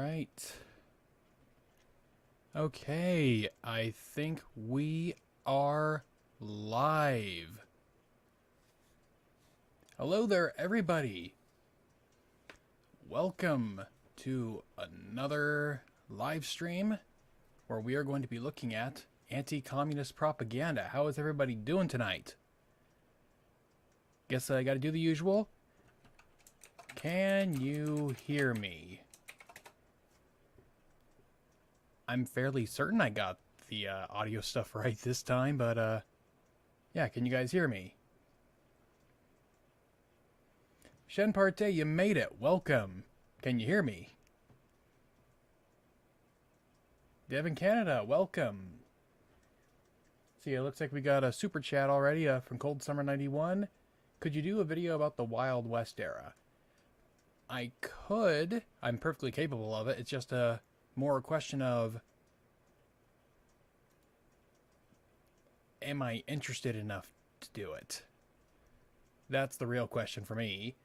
right. Okay, I think we are live. Hello there, everybody. Welcome to another live stream where we are going to be looking at anti-communist propaganda. How is everybody doing tonight? Guess I gotta do the usual. Can you hear me? I'm fairly certain I got the audio stuff right this time, but yeah, can you guys hear me? Shen Parte, you made it. Welcome. Can you hear me? Devin Canada, welcome. See, it looks like we got a super chat already from Cold Summer 91. Could you do a video about the Wild West era? I could. I'm perfectly capable of it. It's just more a question of, am I interested enough to do it? That's the real question for me.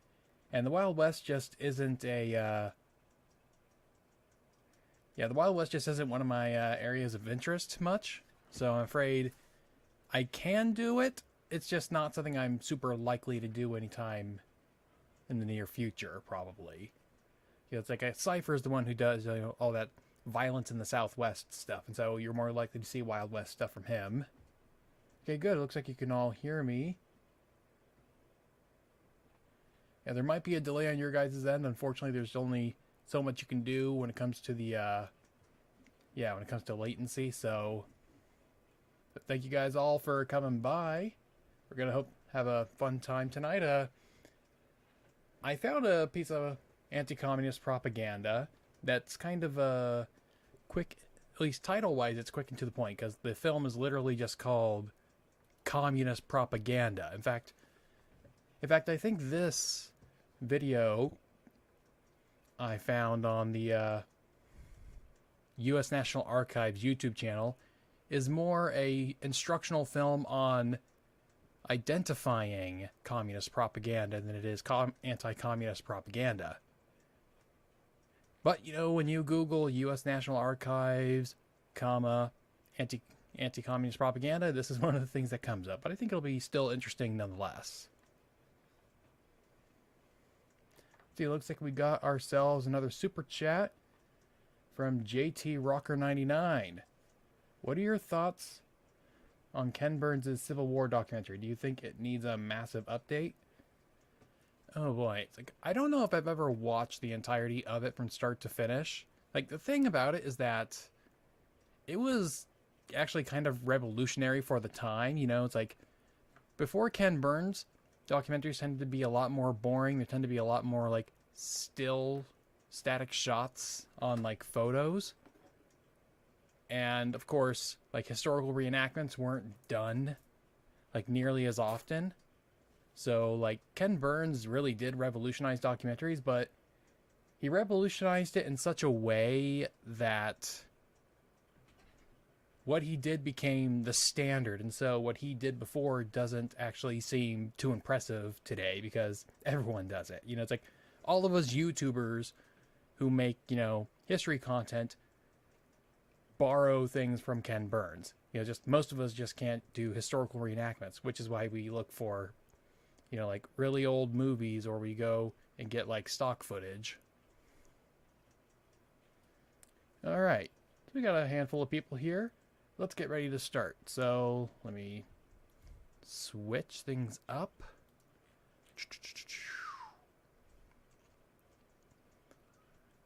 And the Wild West just isn't a, yeah, the Wild West just isn't one of my areas of interest much. So I'm afraid I can do it. It's just not something I'm super likely to do anytime in the near future, probably. You know, it's like Cypher is the one who does all that violence in the Southwest stuff, and so you're more likely to see Wild West stuff from him. Okay, good. It looks like you can all hear me. Yeah, there might be a delay on your guys' end. Unfortunately, there's only so much you can do when it comes to the, when it comes to latency. So, but thank you guys all for coming by. We're gonna have a fun time tonight. I found a piece of anti-communist propaganda that's kind of quick, at least title-wise, it's quick and to the point, because the film is literally just called Communist Propaganda. In fact, I think this video I found on the U.S. National Archives YouTube channel is more a instructional film on identifying communist propaganda than it is anti-communist propaganda. But, you know, when you Google U.S. National Archives, anti-communist propaganda, this is one of the things that comes up. But I think it'll be still interesting nonetheless. See, it looks like we got ourselves another super chat from JT Rocker 99. What are your thoughts on Ken Burns' Civil War documentary? Do you think it needs a massive update? Oh boy, it's like, I don't know if I've ever watched the entirety of it from start to finish. Like, the thing about it is that it was actually kind of revolutionary for the time. You know, it's like, before Ken Burns, documentaries tended to be a lot more boring. There tend to be a lot more like still static shots on like photos. And of course, like, historical reenactments weren't done like nearly as often. So like, Ken Burns really did revolutionize documentaries, but he revolutionized it in such a way that what he did became the standard. And so what he did before doesn't actually seem too impressive today because everyone does it. You know, it's like all of us YouTubers who make, you know, history content borrow things from Ken Burns. You know, just most of us just can't do historical reenactments, which is why we look for, you know, like really old movies, or we go and get like stock footage. All right, so we got a handful of people here. Let's get ready to start. So let me switch things up.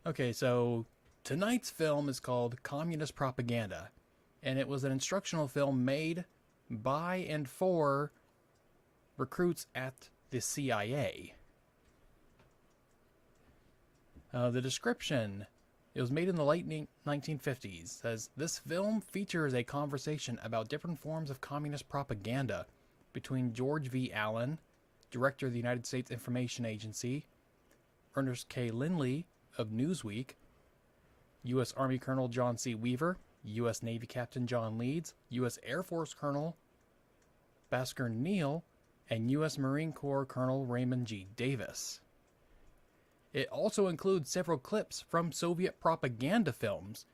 Okay, so tonight's film is called Communist Propaganda, and it was an instructional film made by and for recruits at the CIA. The description, it was made in the late 1950s, says, this film features a conversation about different forms of communist propaganda between George V. Allen, director of the United States Information Agency, Ernest K. Lindley of Newsweek, U.S. Army Colonel John C. Weaver, U.S. Navy Captain John Leeds, U.S. Air Force Colonel Basker Neal, and U.S. Marine Corps Colonel Raymond G. Davis. it also includes several clips from Soviet propaganda films.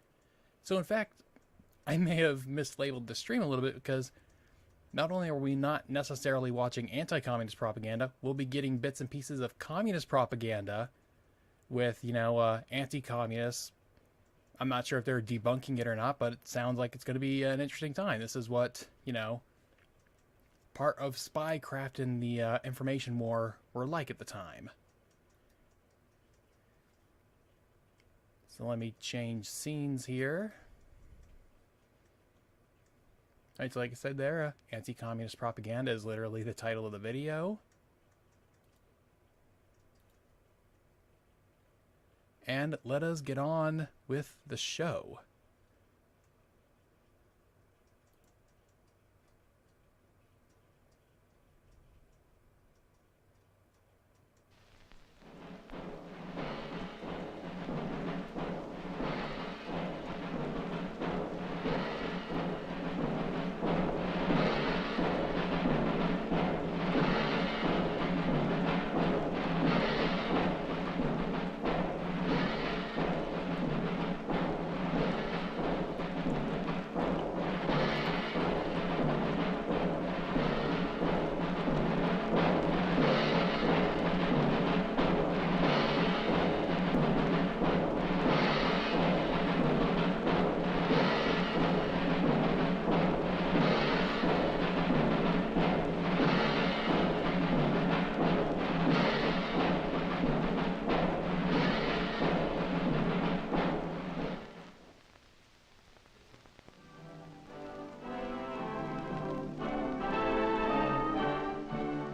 So in fact, I may have mislabeled the stream a little bit, because not only are we not necessarily watching anti-communist propaganda, we'll be getting bits and pieces of communist propaganda with, anti-communists. I'm not sure if they're debunking it or not, but it sounds like it's going to be an interesting time. This is what, part of spycraft in the information war were like at the time. So let me change scenes here. Alright, so like I said there, anti-communist propaganda is literally the title of the video. And let us get on with the show.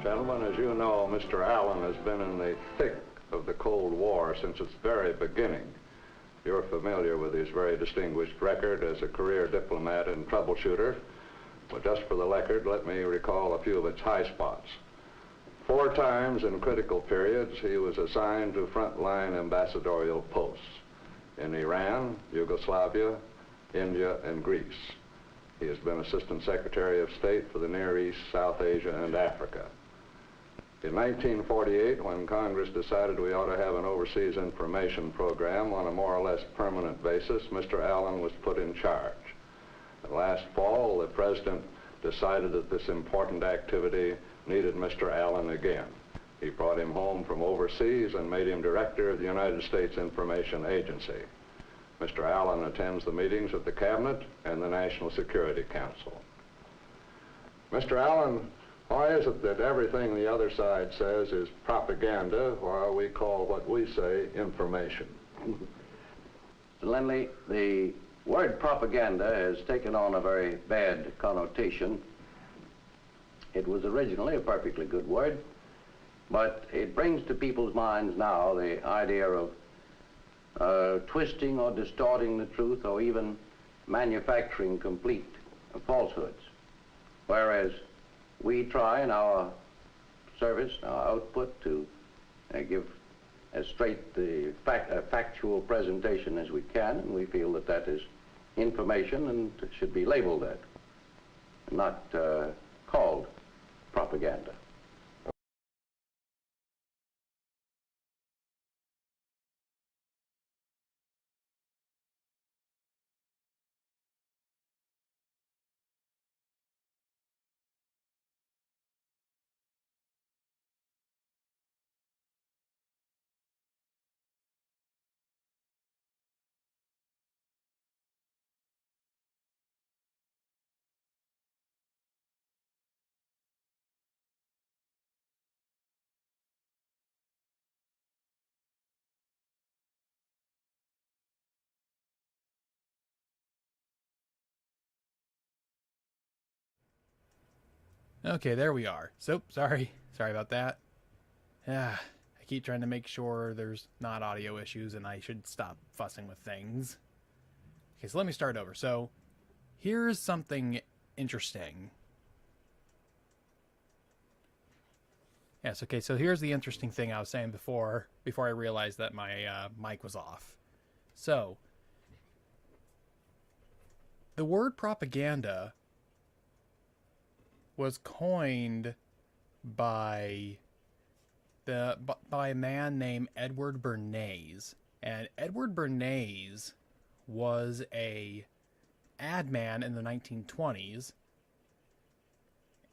Gentlemen, as you know, Mr. Allen has been in the thick of the Cold War since its very beginning. You're familiar with his very distinguished record as a career diplomat and troubleshooter. But just for the record, let me recall a few of its high spots. 4 times in critical periods, he was assigned to frontline ambassadorial posts in Iran, Yugoslavia, India, and Greece. He has been Assistant Secretary of State for the Near East, South Asia, and Africa. In 1948, when Congress decided we ought to have an overseas information program on a more or less permanent basis, Mr. Allen was put in charge. And last fall, the President decided that this important activity needed Mr. Allen again. He brought him home from overseas and made him Director of the United States Information Agency. Mr. Allen attends the meetings of the Cabinet and the National Security Council. Mr. Allen, why is it that everything the other side says is propaganda, while we call what we say information? Lindley, the word propaganda has taken on a very bad connotation. It was originally a perfectly good word, but it brings to people's minds now the idea of twisting or distorting the truth, or even manufacturing complete falsehoods. Whereas we try in our service, our output, to give as straight the factual presentation as we can, and we feel that that is information and it should be labeled that, not called propaganda. Okay, there we are. So, sorry about that. I keep trying to make sure there's not audio issues and I should stop fussing with things. Okay, so let me start over. So, here's something interesting. Yes, okay, so here's the interesting thing I was saying before I realized that my mic was off. So, the word propaganda was coined by by a man named Edward Bernays. And Edward Bernays was a ad man in the 1920s,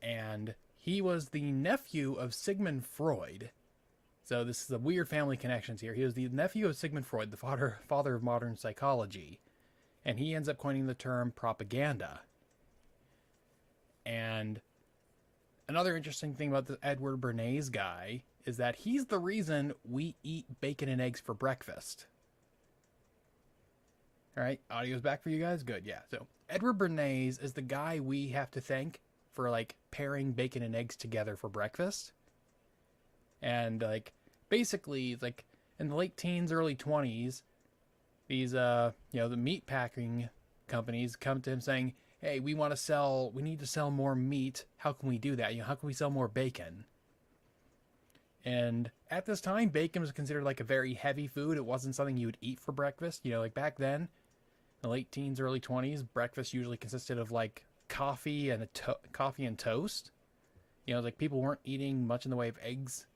and he was the nephew of Sigmund Freud. So this is a weird family connections here. He was the nephew of Sigmund Freud, the father of modern psychology, and he ends up coining the term propaganda. And another interesting thing about the Edward Bernays guy is that he's the reason we eat bacon and eggs for breakfast. All right, audio's back for you guys? Good, yeah. So Edward Bernays is the guy we have to thank for, like, pairing bacon and eggs together for breakfast. And, like, basically, like, in the late teens, early 20s, these, the meat packing companies come to him saying, hey, we need to sell more meat. How can we do that? How can we sell more bacon? And at this time, bacon was considered like a very heavy food. It wasn't something you would eat for breakfast. Like back then, in the late teens, early 20s, breakfast usually consisted of like coffee and toast. Like people weren't eating much in the way of eggs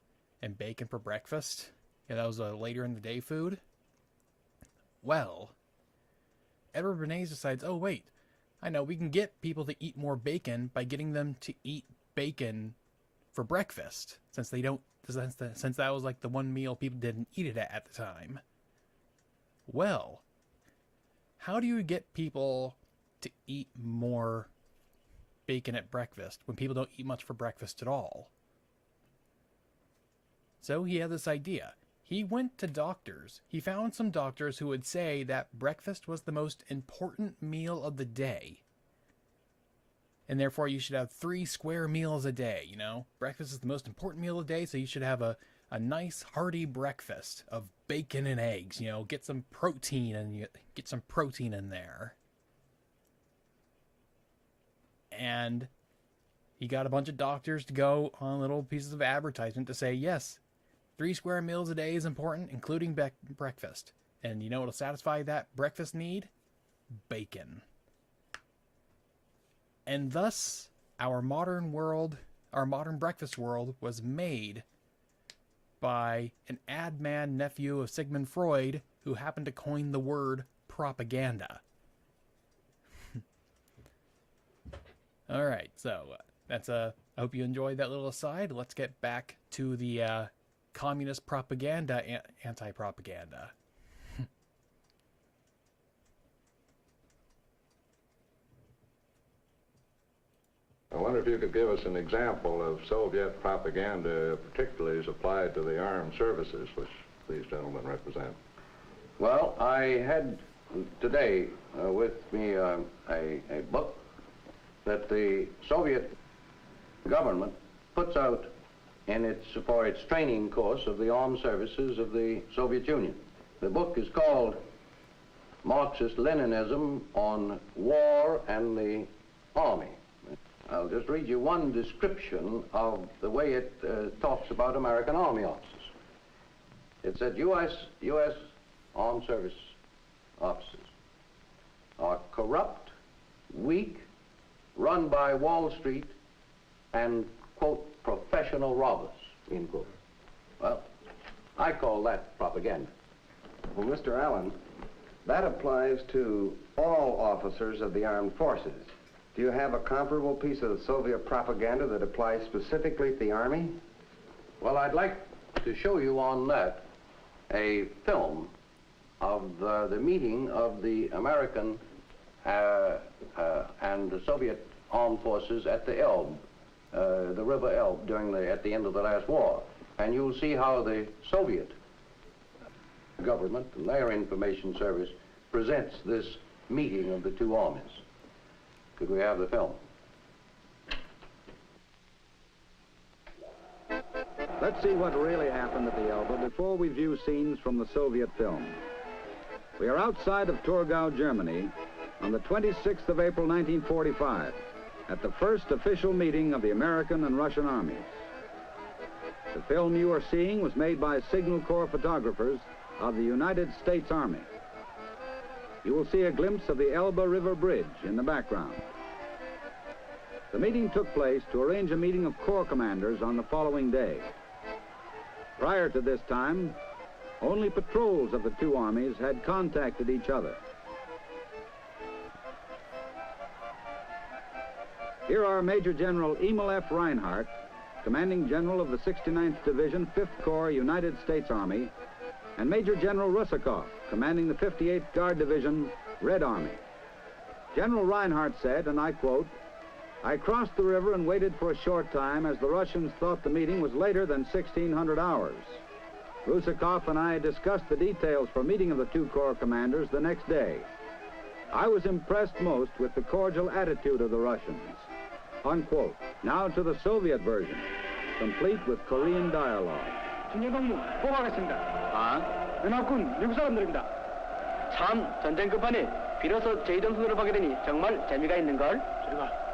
and bacon for breakfast. That was a later in the day food. Well, Edward Bernays decides, oh wait, I know we can get people to eat more bacon by getting them to eat bacon for breakfast, since that was like the one meal people didn't eat it at the time. Well, how do you get people to eat more bacon at breakfast when people don't eat much for breakfast at all? So he had this idea. He went to doctors. He found some doctors who would say that breakfast was the most important meal of the day. And therefore you should have 3 square meals a day, Breakfast is the most important meal of the day, so you should have a nice hearty breakfast of bacon and eggs, get some protein in there. And he got a bunch of doctors to go on little pieces of advertisement to say, yes, 3 square meals a day is important, including breakfast. And you know what'll satisfy that breakfast need? Bacon. And thus, our modern breakfast world was made by an ad man nephew of Sigmund Freud who happened to coin the word propaganda. All right, so that's I hope you enjoyed that little aside. Let's get back to the communist propaganda, anti-propaganda. I wonder if you could give us an example of Soviet propaganda, particularly as applied to the armed services, which these gentlemen represent. Well, I had today with me a book that the Soviet government puts out for its training course of the armed services of the Soviet Union. The book is called Marxist-Leninism on War and the Army. I'll just read you one description of the way it talks about American Army officers. It said U.S. armed service officers are corrupt, weak, run by Wall Street, and, quote, professional robbers, end quote. Well, I call that propaganda. Well, Mr. Allen, that applies to all officers of the armed forces. Do you have a comparable piece of the Soviet propaganda that applies specifically to the Army? Well, I'd like to show you on that a film of the meeting of the American and the Soviet armed forces at the Elbe, the River Elbe, at the end of the last war. And you'll see how the Soviet government and their information service presents this meeting of the two armies. Could we have the film? Let's see what really happened at the Elbe before we view scenes from the Soviet film. We are outside of Torgau, Germany, on the 26th of April, 1945, at the first official meeting of the American and Russian armies. The film you are seeing was made by Signal Corps photographers of the United States Army. You will see a glimpse of the Elbe River Bridge in the background. The meeting took place to arrange a meeting of Corps commanders on the following day. Prior to this time, only patrols of the two armies had contacted each other. Here are Major General Emil F. Reinhardt, Commanding General of the 69th Division, 5th Corps, United States Army, and Major General Russakoff, commanding the 58th Guard Division, Red Army. General Reinhardt said, and I quote, "I crossed the river and waited for a short time as the Russians thought the meeting was later than 1600 hours. Russakoff and I discussed the details for meeting of the two corps commanders the next day. I was impressed most with the cordial attitude of the Russians." Unquote. Now to the Soviet version, complete with Korean dialogue. 중요동무 보고하겠습니다. 아? 연합군 미국 사람들입니다. 참 전쟁 끝판에 비로소 저희 동선으로 보게 되니 정말 재미가 있는걸? 저리가.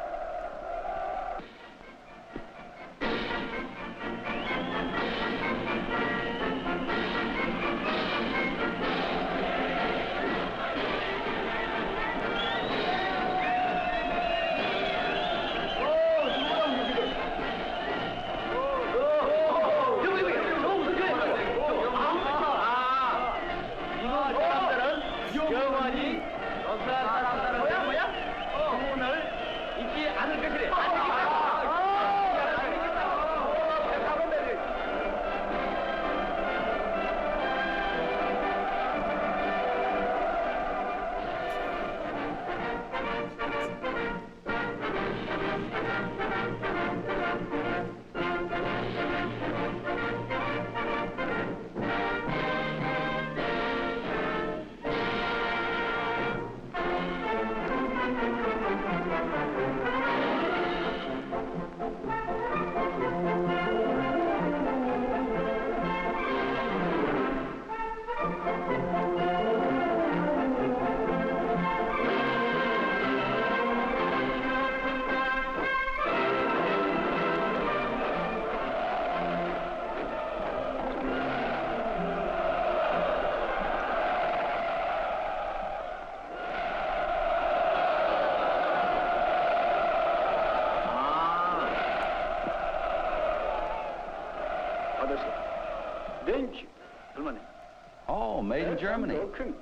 Oh, made in Germany. 큰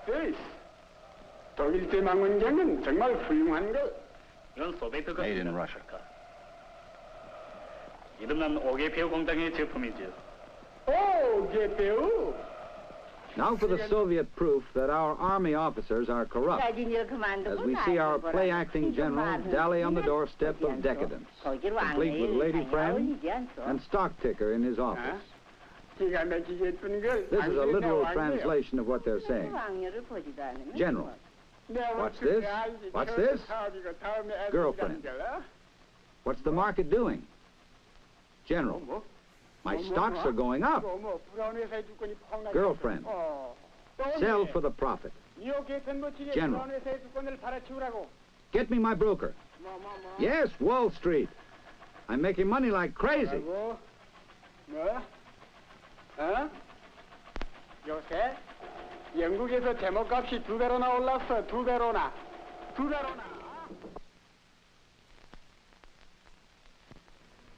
베이스. 독일 대망원경은 정말 훌륭한 것. 이건 소비에트 Made in Russia. 이름난 오게페어 공장의 제품이지요. 오, 개배우. Now for the Soviet proof that our army officers are corrupt, as we see our play-acting general dally on the doorstep of decadence, complete with lady friend and stock ticker in his office. 기가 막히게 예쁜 걸. This is a literal translation of what they're saying. General, what's this? What's this? Girlfriend. What's the market doing? General, my stocks are going up. Girlfriend, sell for the profit. General, get me my broker. Yes, Wall Street. I'm making money like crazy. 어? 요새 영국에서 제목값이 2배로나 올랐어. 2배로나. 2배로나.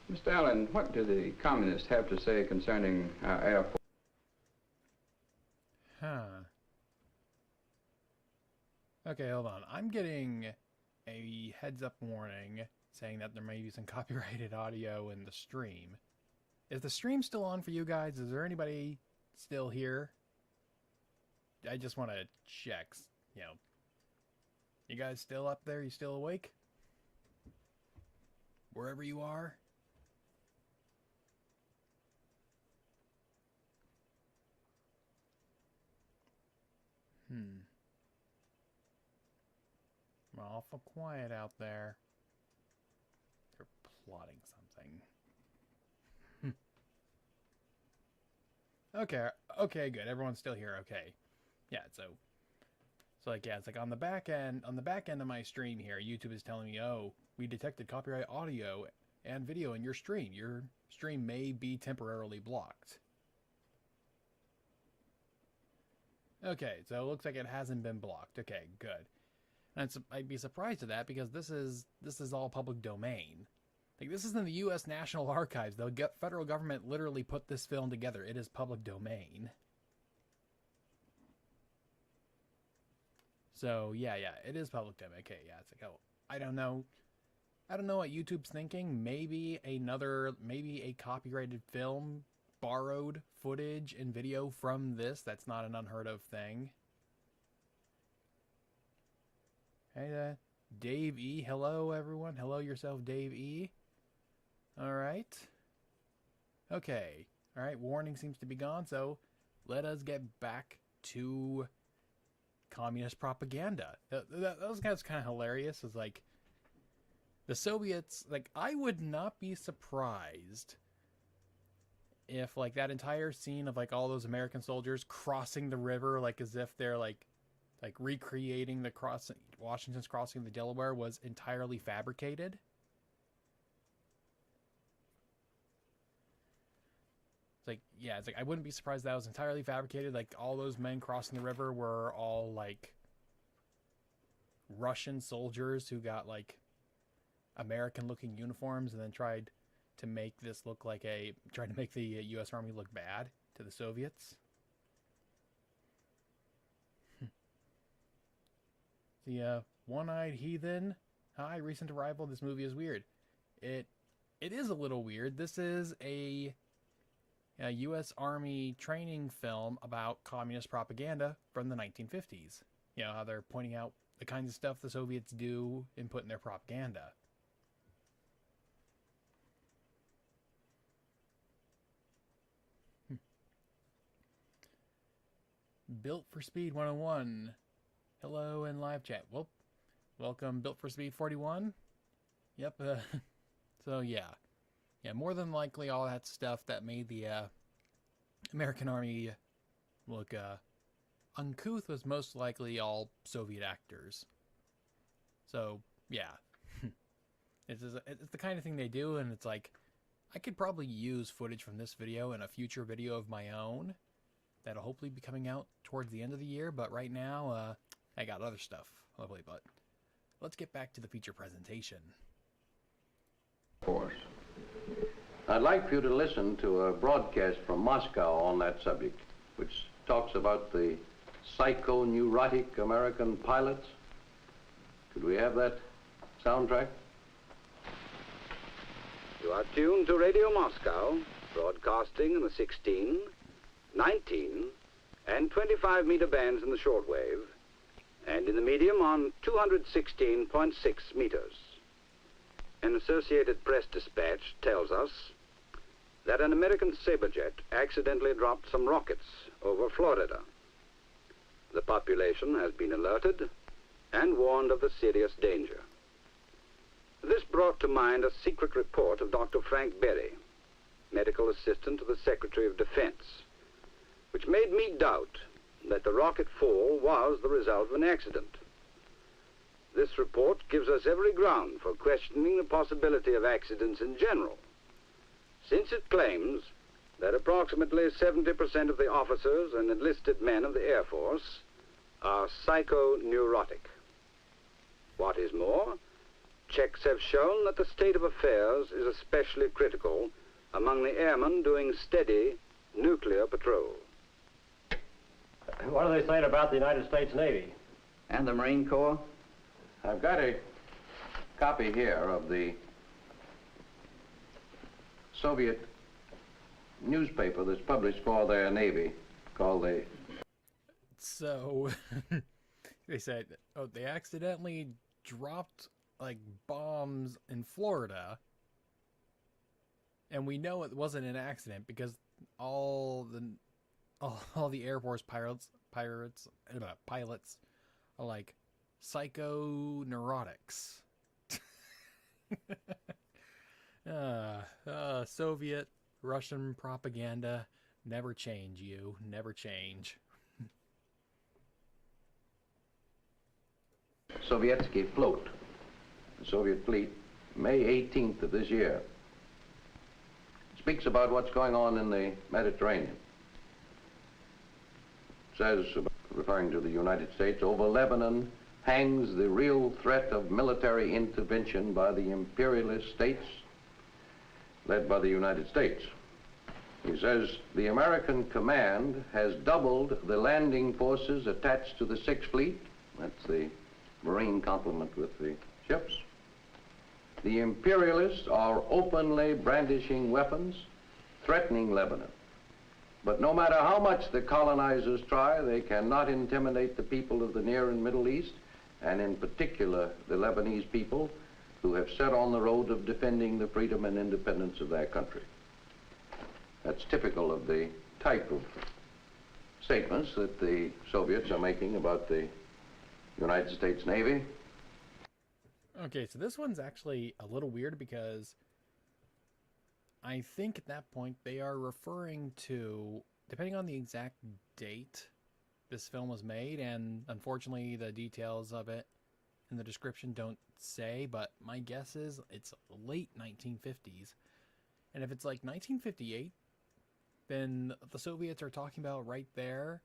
Mr. Allen, what do the communists have to say concerning our Air Force? Huh. Okay, hold on. I'm getting a heads-up warning saying that there may be some copyrighted audio in the stream. Is the stream still on for you guys? Is there anybody still here? I just want to check, you know. You guys still up there? You still awake? Wherever you are? Awful quiet out there. They're plotting something. Okay, good. Everyone's still here. Okay. Yeah, so like, yeah, it's like on the back end of my stream here, YouTube is telling me, "Oh, we detected copyright audio and video in your stream. Your stream may be temporarily blocked." Okay, so it looks like it hasn't been blocked. Okay, good. And I'd be surprised at that because this is all public domain. Like, this is in the U.S. National Archives. The federal government literally put this film together. It is public domain. So, yeah, it is public domain. Okay, yeah, it's like, oh, I don't know. I don't know what YouTube's thinking. Maybe a copyrighted film borrowed footage and video from this. That's not an unheard of thing. Hey, Dave E. Hello, everyone. Hello yourself, Dave E. All right. Okay. All right. Warning seems to be gone, so let us get back to communist propaganda. That was kind of hilarious. It's like the Soviets. Like, I would not be surprised if like that entire scene of like all those American soldiers crossing the river, like as if they're like recreating the Washington's crossing the Delaware, was entirely fabricated. It's like, yeah, it's like I wouldn't be surprised that was entirely fabricated. Like, all those men crossing the river were all like Russian soldiers who got like American-looking uniforms and then tried to make the U.S. Army look bad to the Soviets. The One-Eyed Heathen. Hi, recent arrival. This movie is weird. It is a little weird. This is a U.S. Army training film about communist propaganda from the 1950s. You know, how they're pointing out the kinds of stuff the Soviets do and put in their propaganda. Built for Speed 101. Hello in live chat. Well, welcome, Built for Speed 41. Yep. So yeah, more than likely all that stuff that made the American Army look uncouth was most likely all Soviet actors. So yeah, it's the kind of thing they do, and it's like I could probably use footage from this video in a future video of my own that'll hopefully be coming out towards the end of the year. But right now, I got other stuff, hopefully. But let's get back to the feature presentation. Of course. I'd like for you to listen to a broadcast from Moscow on that subject, which talks about the psychoneurotic American pilots. Could we have that soundtrack? You are tuned to Radio Moscow, broadcasting in the 16, 19, and 25 meter bands in the shortwave, and in the medium on 216.6 meters. An Associated Press dispatch tells us that an American Saberjet accidentally dropped some rockets over Florida. The population has been alerted and warned of the serious danger. This brought to mind a secret report of Dr. Frank Berry, medical assistant to the Secretary of Defense, which made me doubt that the rocket fall was the result of an accident. This report gives us every ground for questioning the possibility of accidents in general, since it claims that approximately 70% of the officers and enlisted men of the Air Force are psychoneurotic. What is more, checks have shown that the state of affairs is especially critical among the airmen doing steady nuclear patrol. What are they saying about the United States Navy? And the Marine Corps? I've got a copy here of the Soviet newspaper that's published for their Navy, called the... So, they said, oh, they accidentally dropped, like, bombs in Florida, and we know it wasn't an accident because all the Air Force pilots are like psychoneurotics. Soviet, Russian propaganda never change, you never change. Sovietsky float, the Soviet fleet, May 18th of this year. Speaks about what's going on in the Mediterranean. Says, referring to the United States, over Lebanon hangs the real threat of military intervention by the imperialist states led by the United States. He says, the American command has doubled the landing forces attached to the Sixth Fleet. That's the Marine complement with the ships. The imperialists are openly brandishing weapons, threatening Lebanon. But no matter how much the colonizers try, they cannot intimidate the people of the Near and Middle East, and in particular the Lebanese people, who have set on the road of defending the freedom and independence of their country. That's typical of the type of statements that the Soviets are making about the United States Navy. Okay, so this one's actually a little weird because I think at that point they are referring to, depending on the exact date this film was made, and unfortunately the details of it in the description don't say, but my guess is it's late 1950s. And if it's like 1958, then the Soviets are talking about right there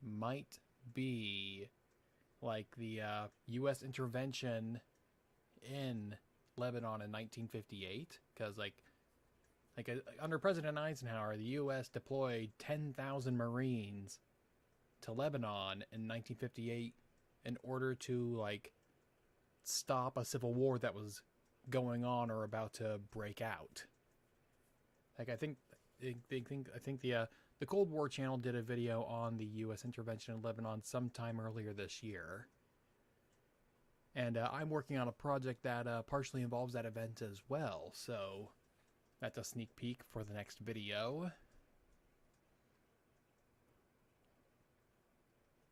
might be like the U.S. intervention in Lebanon in 1958, because under President Eisenhower, the U.S. deployed 10,000 Marines to Lebanon in 1958 in order to stop a civil war that was going on or about to break out. I think the Cold War Channel did a video on the U.S. intervention in Lebanon sometime earlier this year. And I'm working on a project that partially involves that event as well, so that's a sneak peek for the next video.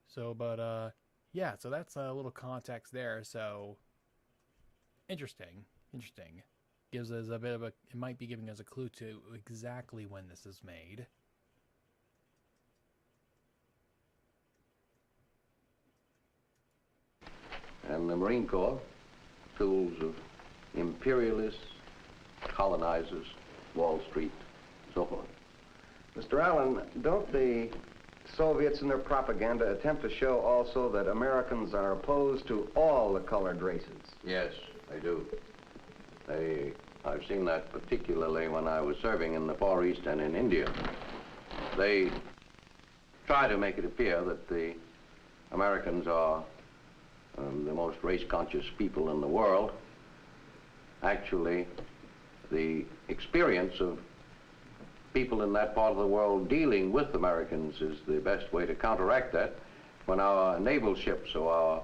So, yeah, so that's a little context there, so interesting. Gives us a bit of it might be giving us a clue to exactly when this is made. And the Marine Corps, tools of imperialists, colonizers, Wall Street, so forth. Mr. Allen, don't the Soviets in their propaganda attempt to show also that Americans are opposed to all the colored races? Yes, they do. I've seen that particularly when I was serving in the Far East and in India. They try to make it appear that the Americans are the most race-conscious people in the world. Actually, the experience of people in that part of the world dealing with Americans is the best way to counteract that. When our naval ships or our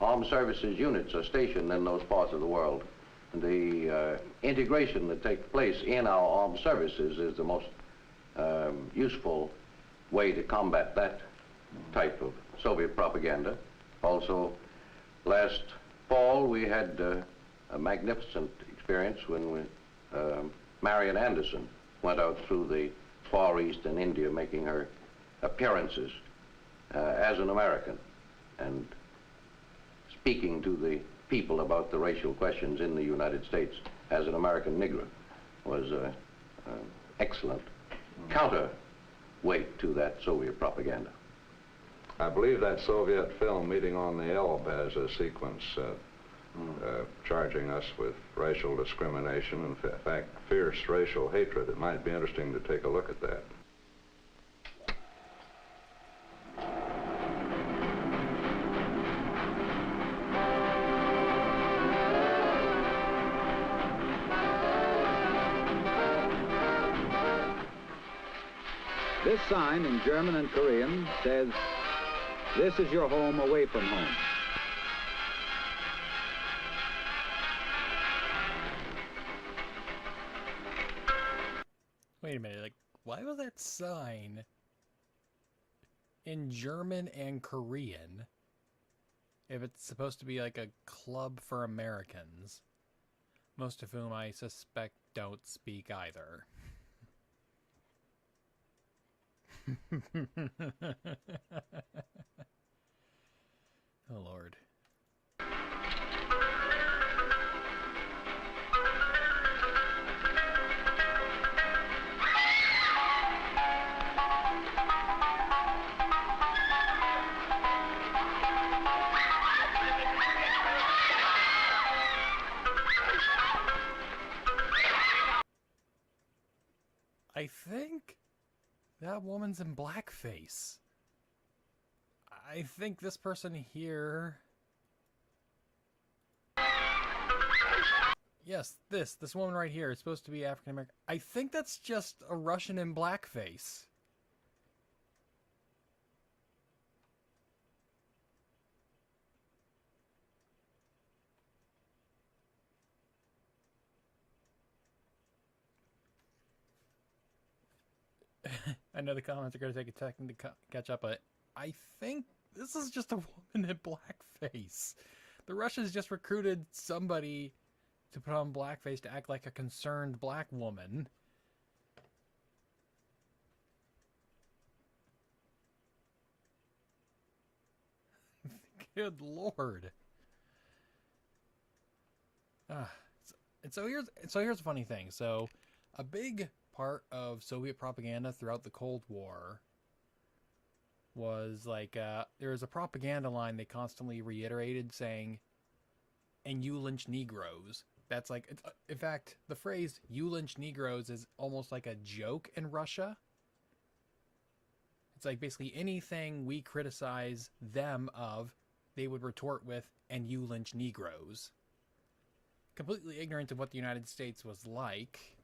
armed services units are stationed in those parts of the world, the integration that takes place in our armed services is the most useful way to combat that type of Soviet propaganda. Also, last fall we had a magnificent experience when Marian Anderson went out through the Far East and India making her appearances as an American and speaking to the people about the racial questions in the United States as an American Negro was an excellent counterweight to that Soviet propaganda. I believe that Soviet film, Meeting on the Elbe, has a sequence charging us with racial discrimination and, in fact, fierce racial hatred. It might be interesting to take a look at that. This sign in German and Korean says, "This is your home away from home." Wait a minute, why was that sign in German and Korean if it's supposed to be a club for Americans, most of whom I suspect don't speak either? Oh, Lord. someone's in blackface. I think this person here... Yes, this woman right here is supposed to be African American. I think that's just a Russian in blackface. I know the comments are going to take a second to catch up, but I think this is just a woman in blackface. The Russians just recruited somebody to put on blackface to act like a concerned black woman. Good Lord. So here's a funny thing. So a big part of Soviet propaganda throughout the Cold War was like there was a propaganda line they constantly reiterated saying, "And you lynch Negroes." That's like, in fact, the phrase "you lynch Negroes" is almost like a joke in Russia. It's like basically anything we criticize them of, they would retort with, "And you lynch Negroes." Completely ignorant of what the United States was like.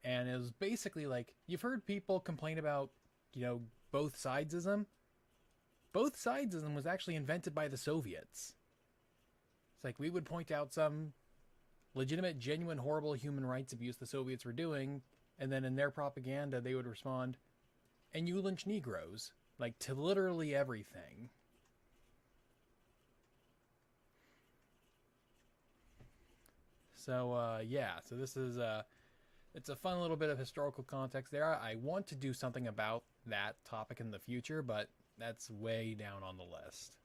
And it was basically like, you've heard people complain about, you know, both sidesism. Both sidesism was actually invented by the Soviets. It's like we would point out some legitimate, genuine, horrible human rights abuse the Soviets were doing, and then in their propaganda they would respond, "And you lynch Negroes," like to literally everything. So yeah, so this is it's a fun little bit of historical context there. I want to do something about that topic in the future, but that's way down on the list.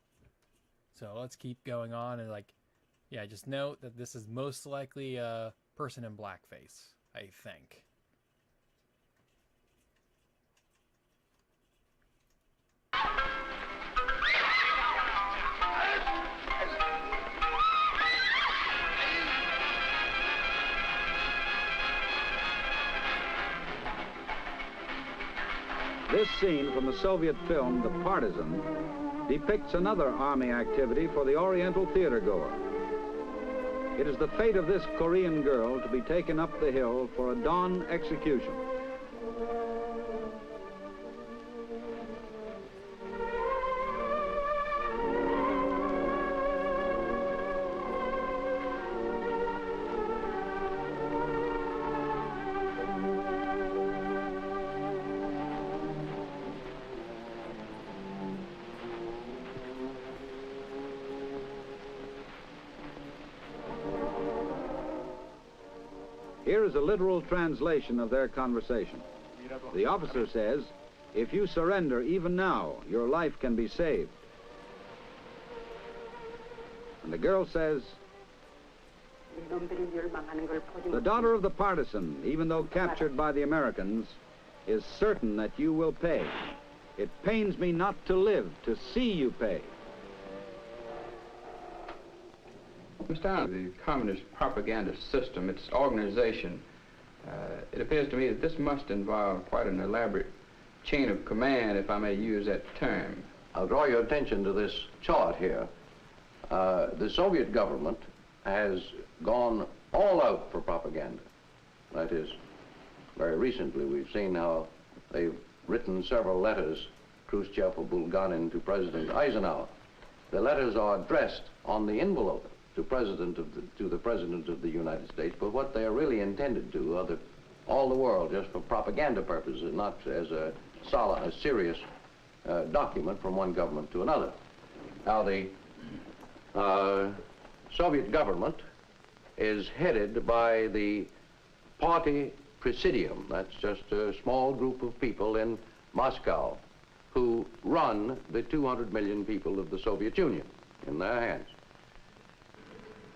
So let's keep going on, and like, yeah, just note that this is most likely a person in blackface, I think. This scene from the Soviet film, The Partisan, depicts another army activity for the Oriental theatergoer. It is the fate of this Korean girl to be taken up the hill for a dawn execution. Here is a literal translation of their conversation. The officer says, "If you surrender even now, your life can be saved." And the girl says, "The daughter of the partisan, even though captured by the Americans, is certain that you will pay. It pains me not to live to see you pay." Mr. Allen, the communist propaganda system, its organization, it appears to me that this must involve quite an elaborate chain of command, if I may use that term. I'll draw your attention to this chart here. The Soviet government has gone all out for propaganda. That is, very recently we've seen how they've written several letters, Khrushchev or Bulganin, to President Eisenhower. The letters are addressed on the envelope to the President of the United States, but what they are really intended to are all the world, just for propaganda purposes, not as a serious document from one government to another. Now, the Soviet government is headed by the Party Presidium. That's just a small group of people in Moscow who run the 200 million people of the Soviet Union in their hands.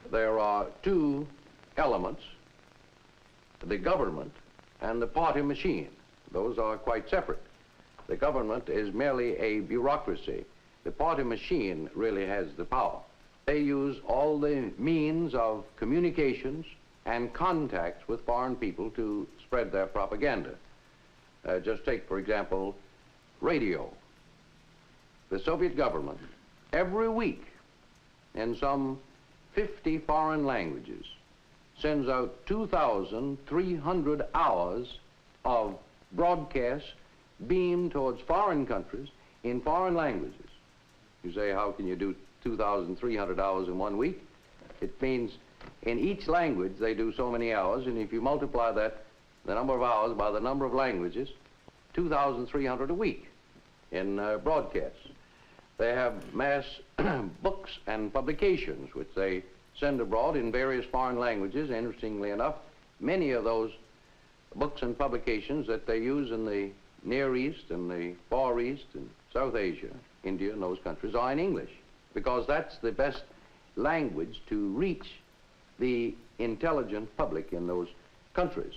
There are two elements, the government and the party machine. Those are quite separate. The government is merely a bureaucracy. The party machine really has the power. They use all the means of communications and contacts with foreign people to spread their propaganda. Just take, for example, radio. The Soviet government, every week, in some 50 foreign languages, sends out 2,300 hours of broadcasts beamed towards foreign countries in foreign languages. You say, how can you do 2,300 hours in 1 week? It means in each language they do so many hours, and if you multiply that, the number of hours by the number of languages, 2,300 a week in broadcasts. They have mass books and publications which they send abroad in various foreign languages. Interestingly enough, many of those books and publications that they use in the Near East and the Far East and South Asia, India and those countries, are in English, because that's the best language to reach the intelligent public in those countries.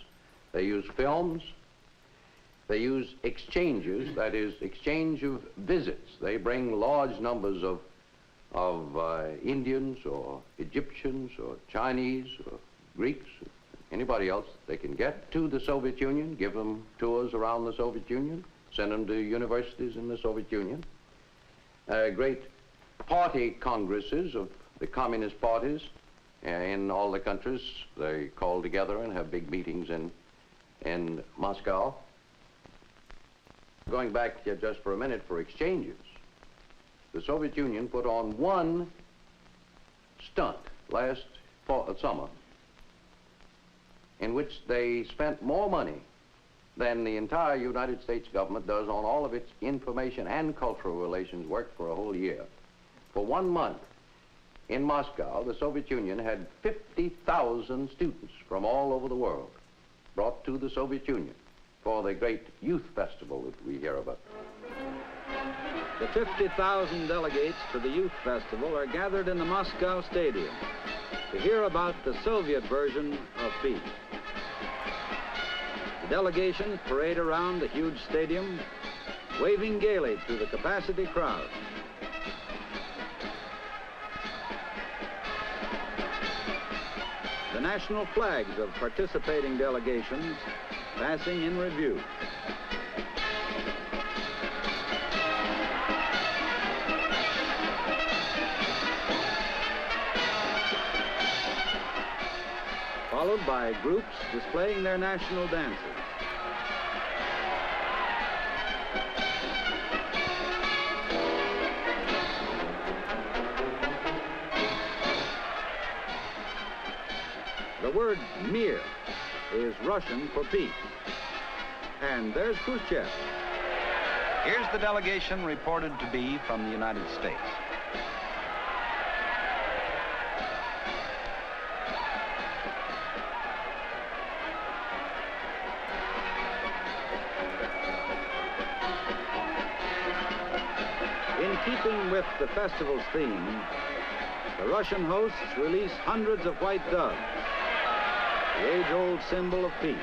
They use films. They use exchanges, that is, exchange of visits. They bring large numbers of Indians or Egyptians or Chinese or Greeks, anybody else they can get to the Soviet Union, give them tours around the Soviet Union, send them to universities in the Soviet Union. Great party congresses of the communist parties in all the countries. They call together and have big meetings in Moscow. Going back here just for a minute for exchanges, the Soviet Union put on one stunt last summer in which they spent more money than the entire United States government does on all of its information and cultural relations work for a whole year. For 1 month in Moscow, the Soviet Union had 50,000 students from all over the world brought to the Soviet Union for the great youth festival that we hear about. The 50,000 delegates to the youth festival are gathered in the Moscow Stadium to hear about the Soviet version of peace. The delegations parade around the huge stadium, waving gaily through the capacity crowd. The national flags of participating delegations passing in review. Followed by groups displaying their national dances. The word mir is Russian for peace. And there's Khrushchev. Here's the delegation reported to be from the United States. In keeping with the festival's theme, the Russian hosts release hundreds of white doves, the age-old symbol of peace.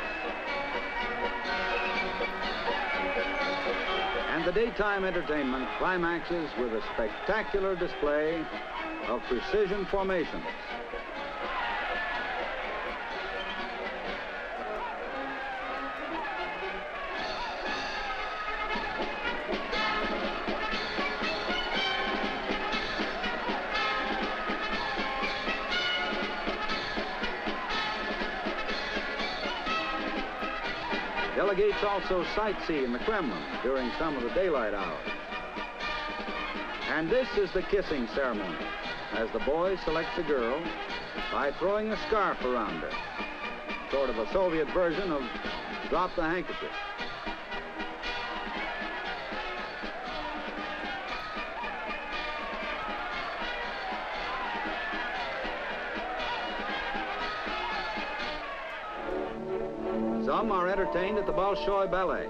And the daytime entertainment climaxes with a spectacular display of precision formations. Delegates also sightsee in the Kremlin during some of the daylight hours. And this is the kissing ceremony, as the boy selects a girl by throwing a scarf around her, sort of a Soviet version of drop the handkerchief. Some are entertained at the Bolshoi Ballet.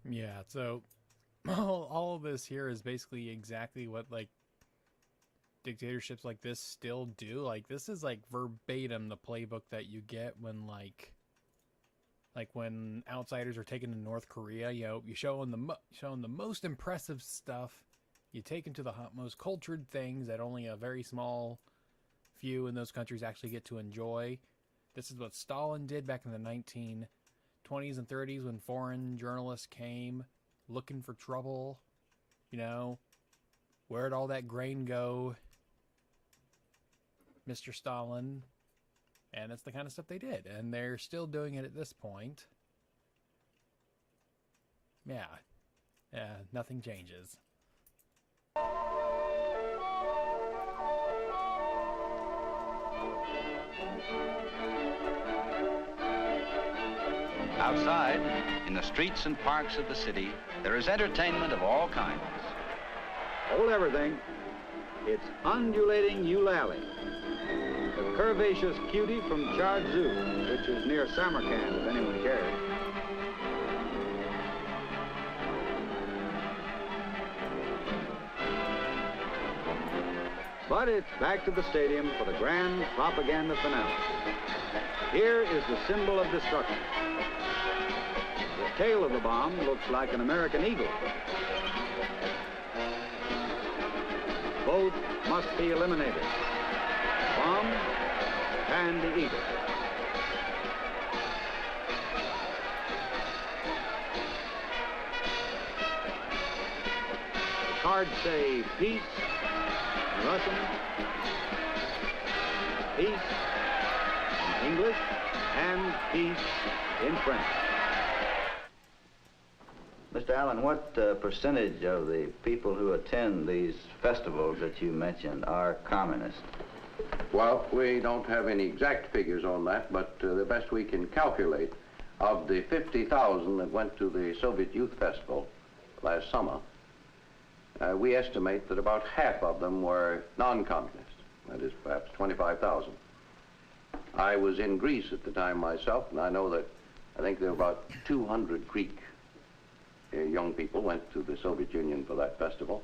Yeah, so all of this here is basically exactly what like dictatorships like this still do. Like this is like verbatim the playbook that you get when like when outsiders are taken to North Korea. You know, you showing the most impressive stuff, you take into the most cultured things that only a very small few in those countries actually get to enjoy. This is what Stalin did back in the 1920s and 30s when foreign journalists came looking for trouble. You know, where'd all that grain go, Mr. Stalin? And that's the kind of stuff they did. And they're still doing it at this point. Yeah, nothing changes. Outside, in the streets and parks of the city, there is entertainment of all kinds. Hold everything. It's undulating eulalie, the curvaceous cutie from Charzu, which is near Samarkand, if anyone cares. But it's back to the stadium for the grand propaganda finale. Here is the symbol of destruction. The tail of the bomb looks like an American eagle. Both must be eliminated. The bomb and the eagle. The cards say peace in Russian, peace in English, and peace in French. Mr. Allen, what percentage of the people who attend these festivals that you mentioned are communists? Well, we don't have any exact figures on that, but the best we can calculate, of the 50,000 that went to the Soviet Youth Festival last summer, we estimate that about half of them were non-communist. That is perhaps 25,000. I was in Greece at the time myself, and I know that I think there were about 200 Greek young people went to the Soviet Union for that festival.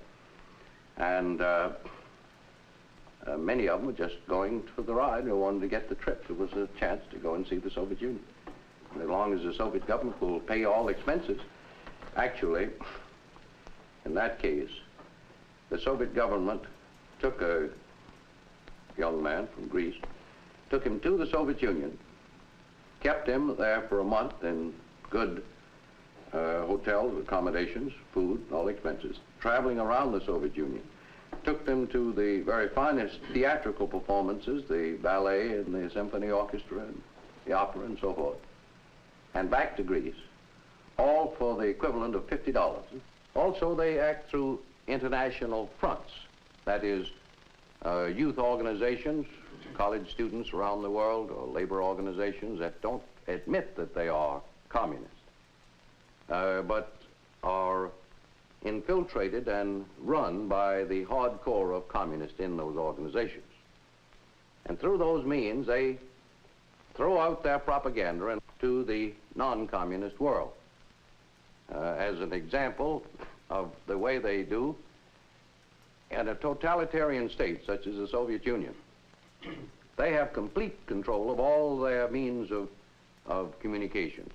And many of them were just going for the ride or wanted to get the trip. It was a chance to go and see the Soviet Union. And as long as the Soviet government will pay all expenses, actually, in that case, the Soviet government took a young man from Greece, took him to the Soviet Union, kept him there for a month in good hotels, accommodations, food, all expenses, traveling around the Soviet Union. Took them to the very finest theatrical performances, the ballet and the symphony orchestra and the opera and so forth, and back to Greece, all for the equivalent of $50. Also, they act through international fronts, that is, youth organizations, college students around the world, or labor organizations that don't admit that they are communist, but are infiltrated and run by the hardcore of communists in those organizations. And through those means, they throw out their propaganda to the non-communist world. As an example of the way they do, in a totalitarian state such as the Soviet Union, they have complete control of all their means of communications.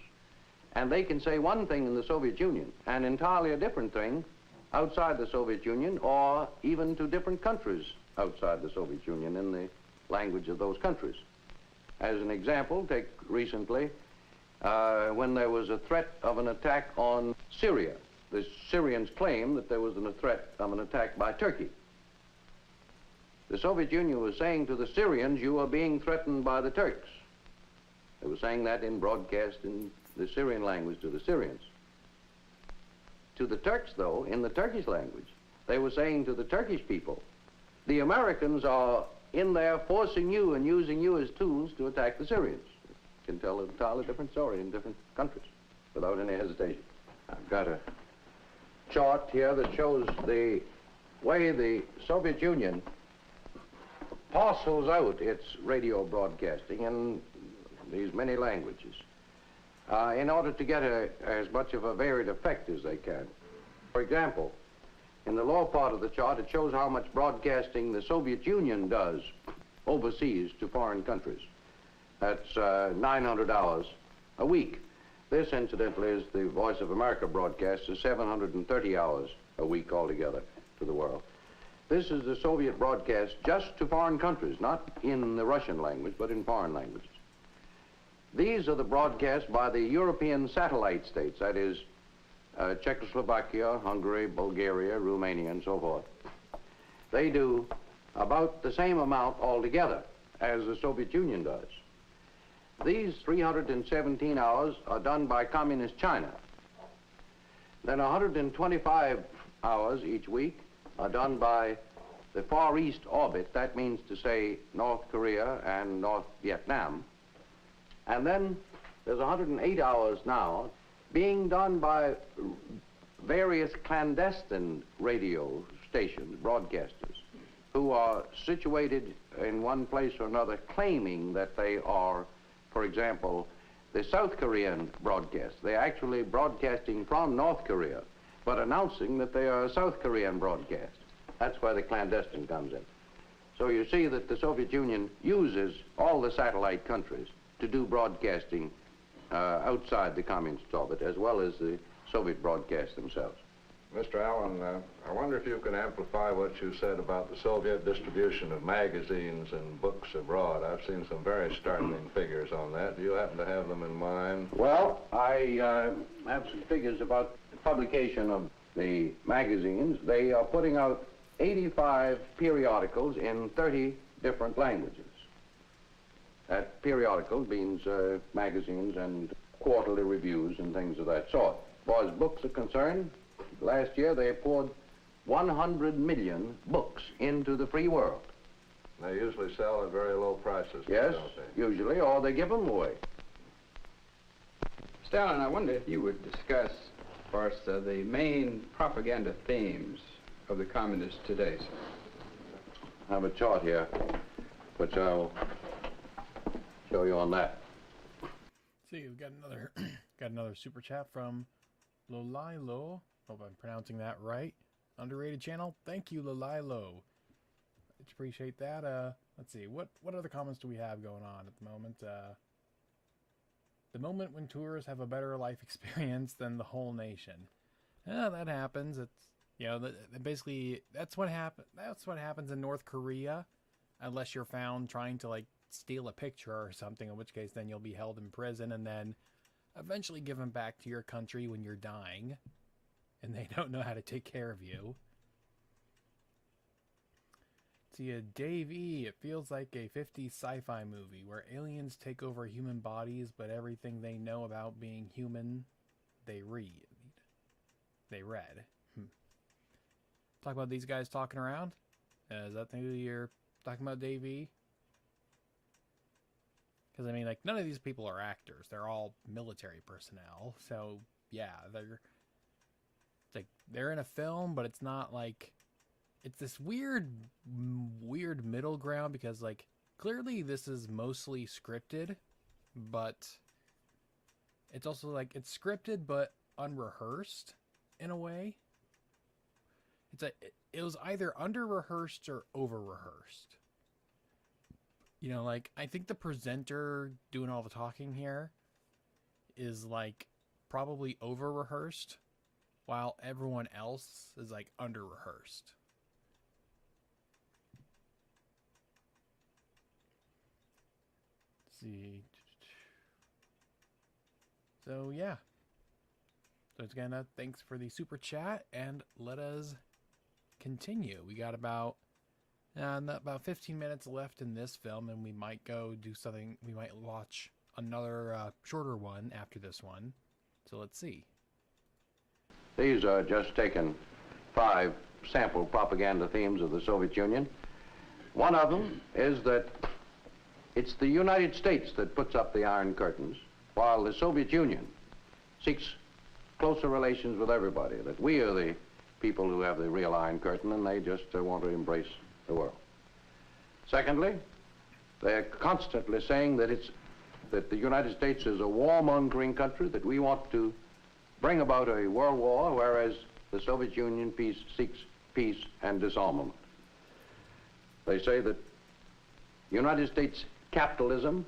And they can say one thing in the Soviet Union and entirely a different thing outside the Soviet Union, or even to different countries outside the Soviet Union in the language of those countries. As an example, take recently when there was a threat of an attack on Syria. The Syrians claimed that there was a threat of an attack by Turkey. The Soviet Union was saying to the Syrians, you are being threatened by the Turks. They were saying that in broadcast in the Syrian language to the Syrians. To the Turks, though, in the Turkish language, they were saying to the Turkish people, the Americans are in there forcing you and using you as tools to attack the Syrians. You can tell an entirely different story in different countries without any hesitation. I've got a chart here that shows the way the Soviet Union parcels out its radio broadcasting in these many languages in order to get as much of a varied effect as they can. For example, in the lower part of the chart, it shows how much broadcasting the Soviet Union does overseas to foreign countries. That's 900 hours a week. This, incidentally, is the Voice of America broadcast is 730 hours a week altogether to the world. This is the Soviet broadcast just to foreign countries, not in the Russian language, but in foreign languages. These are the broadcasts by the European satellite states, that is, Czechoslovakia, Hungary, Bulgaria, Romania, and so forth. They do about the same amount altogether as the Soviet Union does. These 317 hours are done by Communist China. Then 125 hours each week are done by the Far East orbit. That means to say North Korea and North Vietnam. And then there's 108 hours now being done by various clandestine radio stations, broadcasters, who are situated in one place or another claiming that they are, for example, the South Korean broadcast. They're actually broadcasting from North Korea, but announcing that they are a South Korean broadcast. That's where the clandestine comes in. So you see that the Soviet Union uses all the satellite countries to do broadcasting outside the communist orbit, as well as the Soviet broadcasts themselves. Mr. Allen, I wonder if you can amplify what you said about the Soviet distribution of magazines and books abroad. I've seen some very startling figures on that. Do you happen to have them in mind? Well, I have some figures about the publication of the magazines. They are putting out 85 periodicals in 30 different languages. That periodical means magazines and quarterly reviews and things of that sort. As far as books are concerned, last year they poured 100 million books into the free world. They usually sell at very low prices, yes, don't they? Usually, or they give them away. Stalin, I wonder if you would discuss for us the main propaganda themes of the communists today, sir. I have a chart here, which I'll show you on that. See, we've got another super chat from Lolilo. Hope I'm pronouncing that right. Underrated channel. Thank you, Lolilo. I appreciate that. Let's see. What other comments do we have going on at the moment? The moment when tourists have a better life experience than the whole nation. Yeah, that happens. It's, you know, basically that's what happens in North Korea, unless you're found trying to like steal a picture or something, in which case then you'll be held in prison and then eventually given back to your country when you're dying and they don't know how to take care of you. See, Dave E, it feels like a 50s sci-fi movie where aliens take over human bodies, but everything they know about being human, they read. Talk about these guys talking around? Is that who you're talking about, Dave E? Because, I mean, like, none of these people are actors. They're all military personnel. So, yeah, they're in a film, but it's not like... It's this weird middle ground because, like, clearly this is mostly scripted, but it's also, like, it's scripted but unrehearsed in a way. It was either under-rehearsed or over-rehearsed. You know, like, I think the presenter doing all the talking here is, like, probably over-rehearsed, while everyone else is, like, under-rehearsed. See. So yeah. So again, thanks for the super chat, and let us continue. We got about 15 minutes left in this film, and we might go do something. We might watch another shorter one after this one. So let's see. These are just taken 5 sample propaganda themes of the Soviet Union. One of them is that it's the United States that puts up the Iron Curtains, while the Soviet Union seeks closer relations with everybody, that we are the people who have the real Iron Curtain, and they just want to embrace the world. Secondly, they're constantly saying that the United States is a warmongering country, that we want to bring about a world war, whereas the Soviet Union seeks peace and disarmament. They say that United States capitalism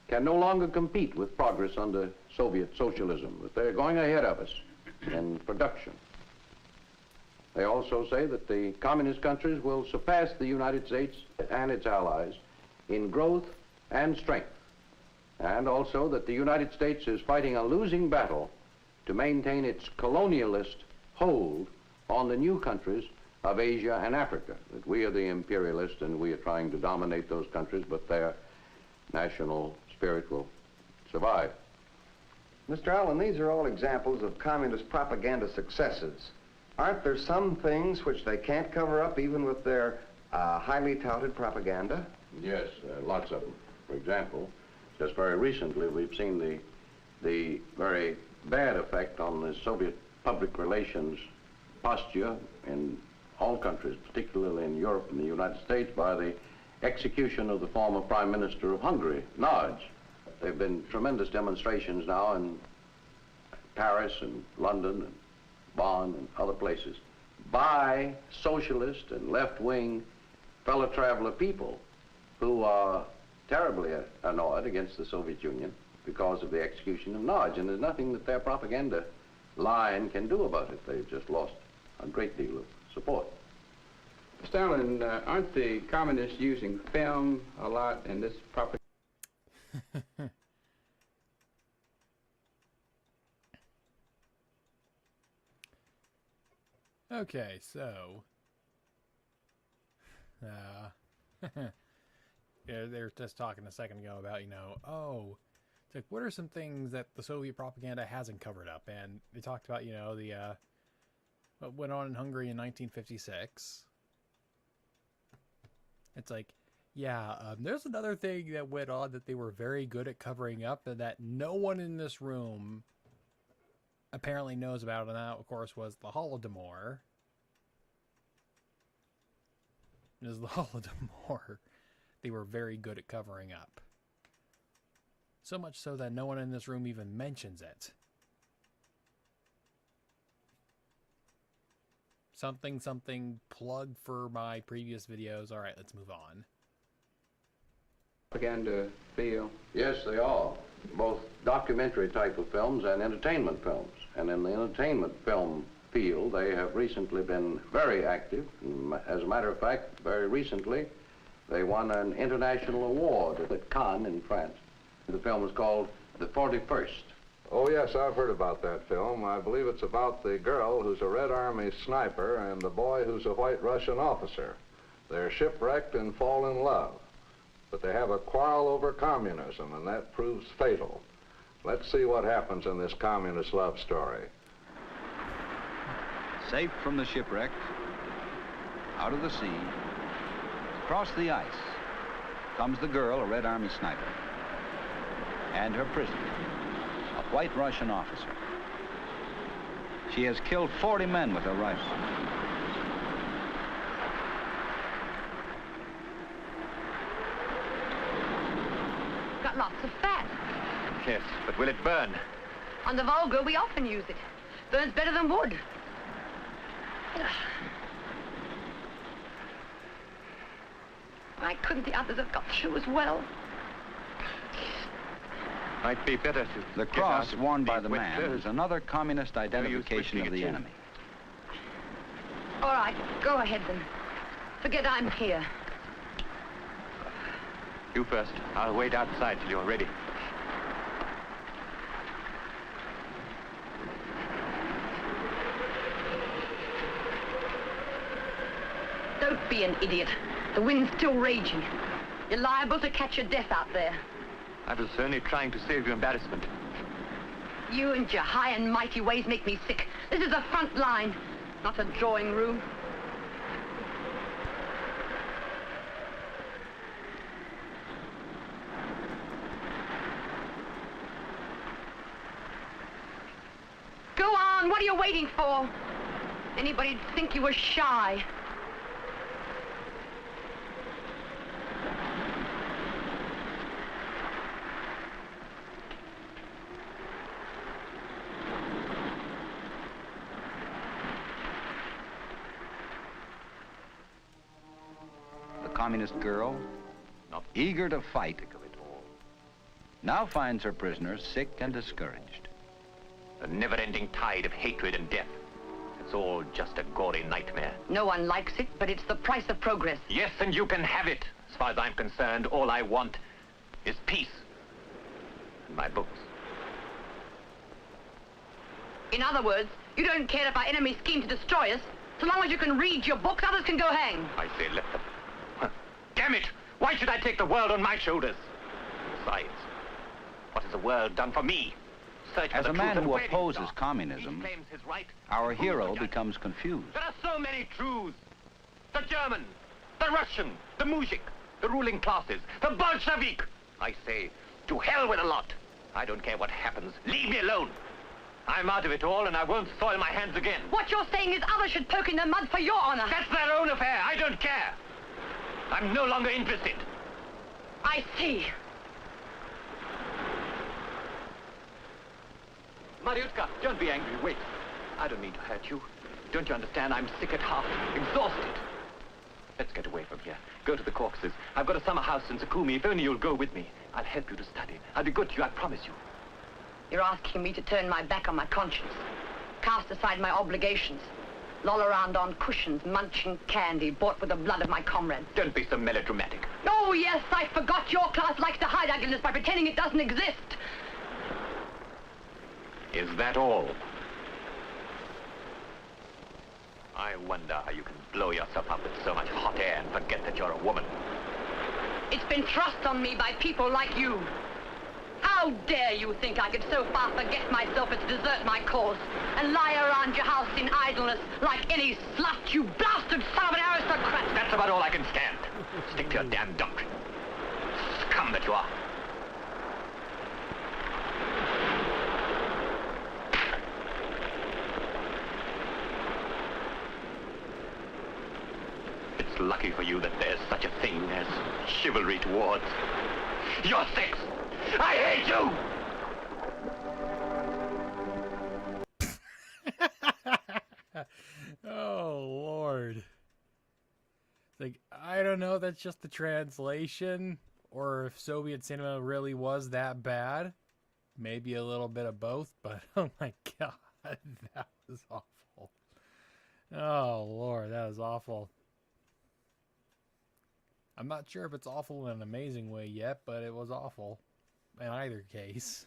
can no longer compete with progress under Soviet socialism, that they're going ahead of us in production. They also say that the communist countries will surpass the United States and its allies in growth and strength, and also that the United States is fighting a losing battle to maintain its colonialist hold on the new countries of Asia and Africa, that we are the imperialists and we are trying to dominate those countries, but their national spirit will survive. Mr. Allen, these are all examples of communist propaganda successes. Aren't there some things which they can't cover up even with their highly touted propaganda? Yes, lots of them. For example, just very recently we've seen the very bad effect on the Soviet public relations posture in all countries, particularly in Europe and the United States, by the execution of the former Prime Minister of Hungary, Nagy. There have been tremendous demonstrations now in Paris and London and Bonn and other places by socialist and left-wing fellow traveler people who are terribly annoyed against the Soviet Union because of the execution of Nagy, and there's nothing that their propaganda line can do about it. They've just lost a great deal of support. Stalin, aren't the communists using film a lot in this propaganda? Okay, so yeah, they were just talking a second ago about, oh, it's like, what are some things that the Soviet propaganda hasn't covered up? And they talked about, the what went on in Hungary in 1956. It's like, yeah, there's another thing that went on that they were very good at covering up and that no one in this room apparently knows about, and that, of course, was the Holodomor. It is the Holodomor they were very good at covering up. So much so that no one in this room even mentions it. Something, plug for my previous videos. Alright, let's move on. Propaganda feel? Yes, they are. Both documentary type of films and entertainment films. And in the entertainment film field, they have recently been very active. As a matter of fact, very recently, they won an international award at Cannes in France. The film is called The 41st. Oh, yes, I've heard about that film. I believe it's about the girl who's a Red Army sniper and the boy who's a White Russian officer. They're shipwrecked and fall in love. But they have a quarrel over communism, and that proves fatal. Let's see what happens in this communist love story. Safe from the shipwreck, out of the sea, across the ice, comes the girl, a Red Army sniper, and her prisoner, a White Russian officer. She has killed 40 men with her rifle. Got lots of fat. Yes, but will it burn? On the Volga, we often use it. Burns better than wood. Why couldn't the others have got through as well? Might be better to... The cross worn by the man is another communist identification of the enemy. All right, go ahead then. Forget I'm here. You first. I'll wait outside till you're ready. Don't be an idiot. The wind's still raging. You're liable to catch your death out there. I was only trying to save you embarrassment. You and your high and mighty ways make me sick. This is a front line, not a drawing room. Go on, what are you waiting for? Anybody'd think you were shy. Communist girl, eager to fight, now finds her prisoner sick and discouraged. A never-ending tide of hatred and death. It's all just a gory nightmare. No one likes it, but it's the price of progress. Yes, and you can have it. As far as I'm concerned, all I want is peace. And my books. In other words, you don't care if our enemies scheme to destroy us. So long as you can read your books, others can go hang. I say let them. Damn it! Why should I take the world on my shoulders? Besides, what has the world done for me? Search As for a the man truth who and opposes Each communism, claims his right. our Who's hero the judge? becomes confused. There are so many truths. The German, the Russian, the Mujik, the ruling classes, the Bolshevik. I say, to hell with a lot. I don't care what happens. Leave me alone. I'm out of it all, and I won't soil my hands again. What you're saying is others should poke in the mud for your honor. That's their own affair. I don't care. I'm no longer interested. I see. Mariutka, don't be angry. Wait. I don't mean to hurt you. Don't you understand? I'm sick at heart, exhausted. Let's get away from here. Go to the Caucasus. I've got a summer house in Sukhumi. If only you'll go with me. I'll help you to study. I'll be good to you, I promise you. You're asking me to turn my back on my conscience, cast aside my obligations, loll around on cushions, munching candy bought with the blood of my comrades. Don't be so melodramatic. Oh, yes, I forgot your class likes to hide ugliness by pretending it doesn't exist. Is that all? I wonder how you can blow yourself up with so much hot air and forget that you're a woman. It's been thrust on me by people like you. How dare you think I could so far forget myself as to desert my cause and lie around your house in idleness like any slut, you blasted son of an aristocrat? That's about all I can stand. Stick to your damn doctrine. Scum that you are. It's lucky for you that there's such a thing as chivalry towards your sex. I hate you! Oh, Lord. Like, I don't know, that's just the translation, or if Soviet cinema really was that bad. Maybe a little bit of both, but oh my God, that was awful. Oh, Lord, that was awful. I'm not sure if it's awful in an amazing way yet, but it was awful in either case.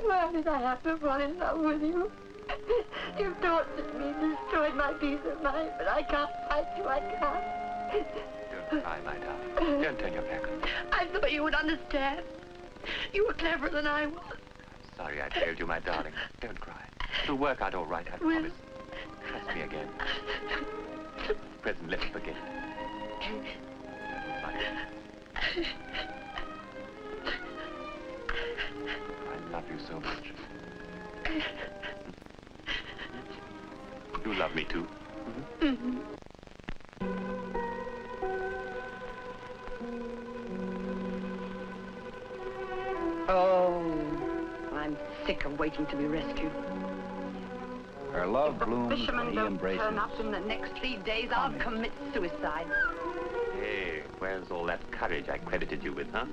Why did I have to fall in love with you? You've tortured me, destroyed my peace of mind, but I can't fight you, I can't. Don't cry, my darling. Don't turn your back on me. I thought you would understand. You were cleverer than I was. I'm sorry I failed you, my darling. Don't cry. It'll work out all right, I promise. Trust me again. Present, let's forget it. Bye. I love you so much. You love me too. Mm-hmm. Oh, I'm sick of waiting to be rescued. Her love If blooms the when fishermen he don't embraces. turn up in the next 3 days, I'll commit suicide. Hey, where's all that courage I credited you with, huh?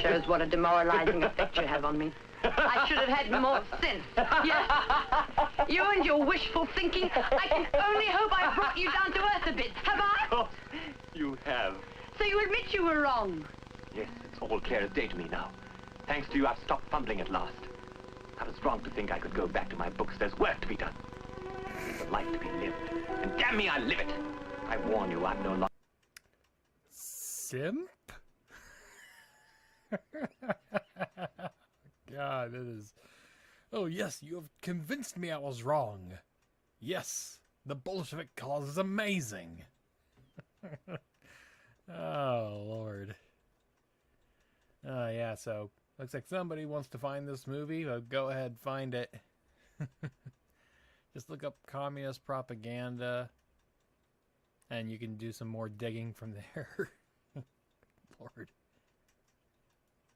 Shows what a demoralizing effect you have on me. I should have had more sense. Yes. You and your wishful thinking. I can only hope I brought you down to earth a bit. Have I? Oh, you have. So you admit you were wrong? Yes, it's all clear as day to me now. Thanks to you, I've stopped fumbling at last. I was wrong to think I could go back to my books. There's work to be done. There's a life to be lived. And damn me, I live it. I warn you, I'm no longer... Simp? God, it is... Oh, yes, you have convinced me I was wrong. Yes, the Bolshevik cause is amazing. Oh, Lord. Yeah, so Looks like somebody wants to find this movie, but go ahead, find it. Just look up communist propaganda, and you can do some more digging from there. Lord.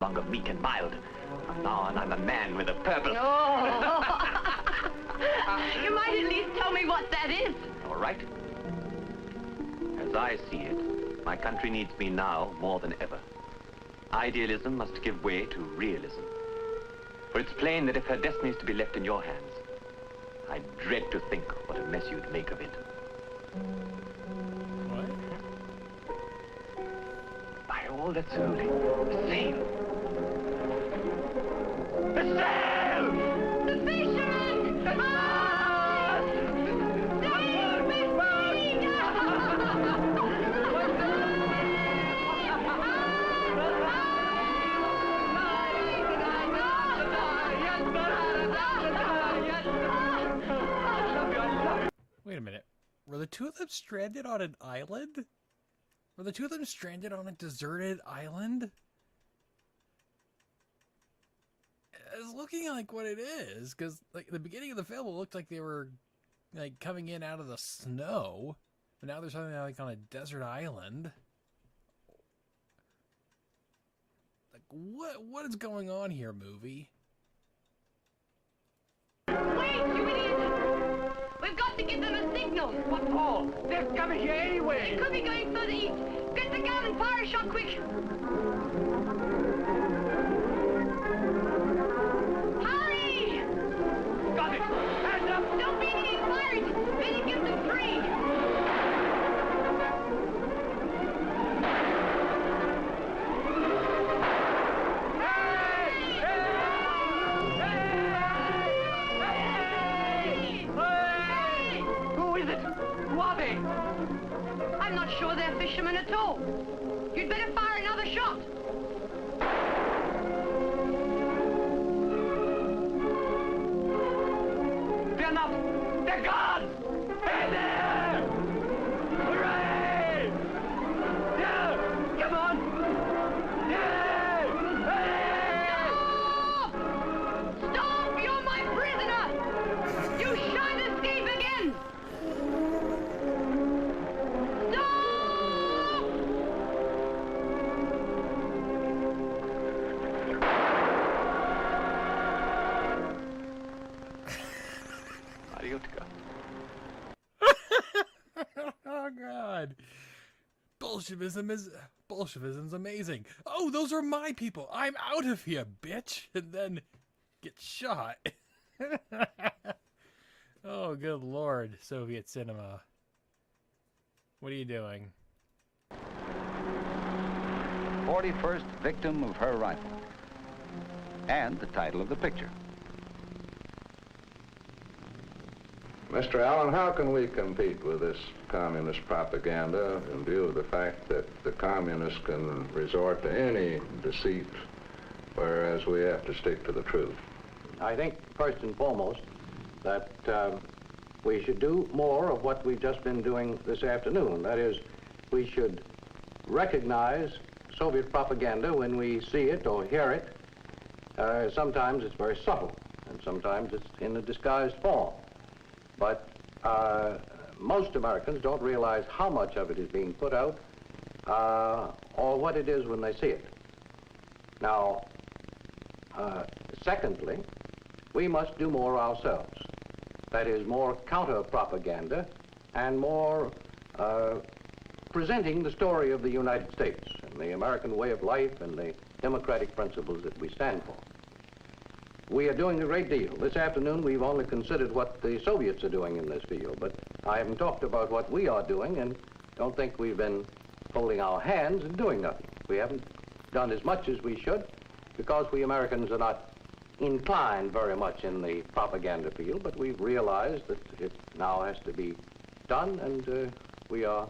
Longer meek and mild. From now on, I'm a man with a purpose. Oh! You might at least tell me what that is. All right. As I see it, my country needs me now more than ever. Idealism must give way to realism. For it's plain that if her destiny is to be left in your hands, I dread to think what a mess you'd make of it. What? By all that's holy, a sail! A sail! The fisherman! Ah! Save me, Wait a minute. Were the two of them stranded on an island? Were the two of them stranded on a deserted island? It's looking like what it is, because like at the beginning of the film, it looked like they were like coming in out of the snow, but now they're something like on a desert island. Like what is going on here, movie? Wait, you idiot! We've got to give them a signal. What for? They're coming here anyway. They could be going further east. Get the gun and fire a shot quick. Hurry! Got it! Hands up! Don't be an idiot, fire it! Then give them three. I'm not sure they're fishermen at all. You'd better fire another shot. They're not! They're gone! Hey there! Hooray! Yeah! Come on! Yeah! Hey! Stop! Stop! You're my prisoner! You shan't escape again! Oh God! Bolshevism's amazing. Oh, those are my people. I'm out of here, bitch! And then get shot. Oh, good Lord, Soviet cinema. What are you doing? 41st victim of her rifle. And the title of the picture. Mr. Allen, how can we compete with this communist propaganda in view of the fact that the communists can resort to any deceit, whereas we have to stick to the truth? I think, first and foremost, that we should do more of what we've just been doing this afternoon. That is, we should recognize Soviet propaganda when we see it or hear it. Sometimes it's very subtle, and sometimes it's in a disguised form. But most Americans don't realize how much of it is being put out or what it is when they see it. Now, secondly, we must do more ourselves. That is, more counter-propaganda and more presenting the story of the United States and the American way of life and the democratic principles that we stand for. We are doing a great deal. This afternoon, we've only considered what the Soviets are doing in this field, but I haven't talked about what we are doing and don't think we've been folding our hands and doing nothing. We haven't done as much as we should because we Americans are not inclined very much in the propaganda field, but we've realized that it now has to be done, and we are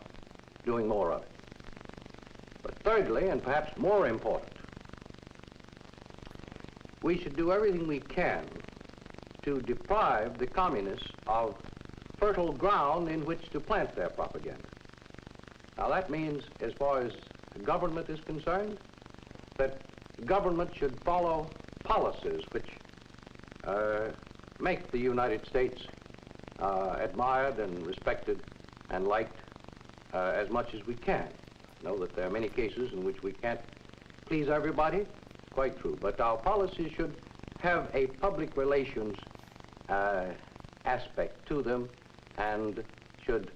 doing more of it. But thirdly, and perhaps more important, we should do everything we can to deprive the communists of fertile ground in which to plant their propaganda. Now that means, as far as the government is concerned, that government should follow policies which make the United States admired and respected and liked as much as we can. I know that there are many cases in which we can't please everybody, quite true, but our policies should have a public relations aspect to them and should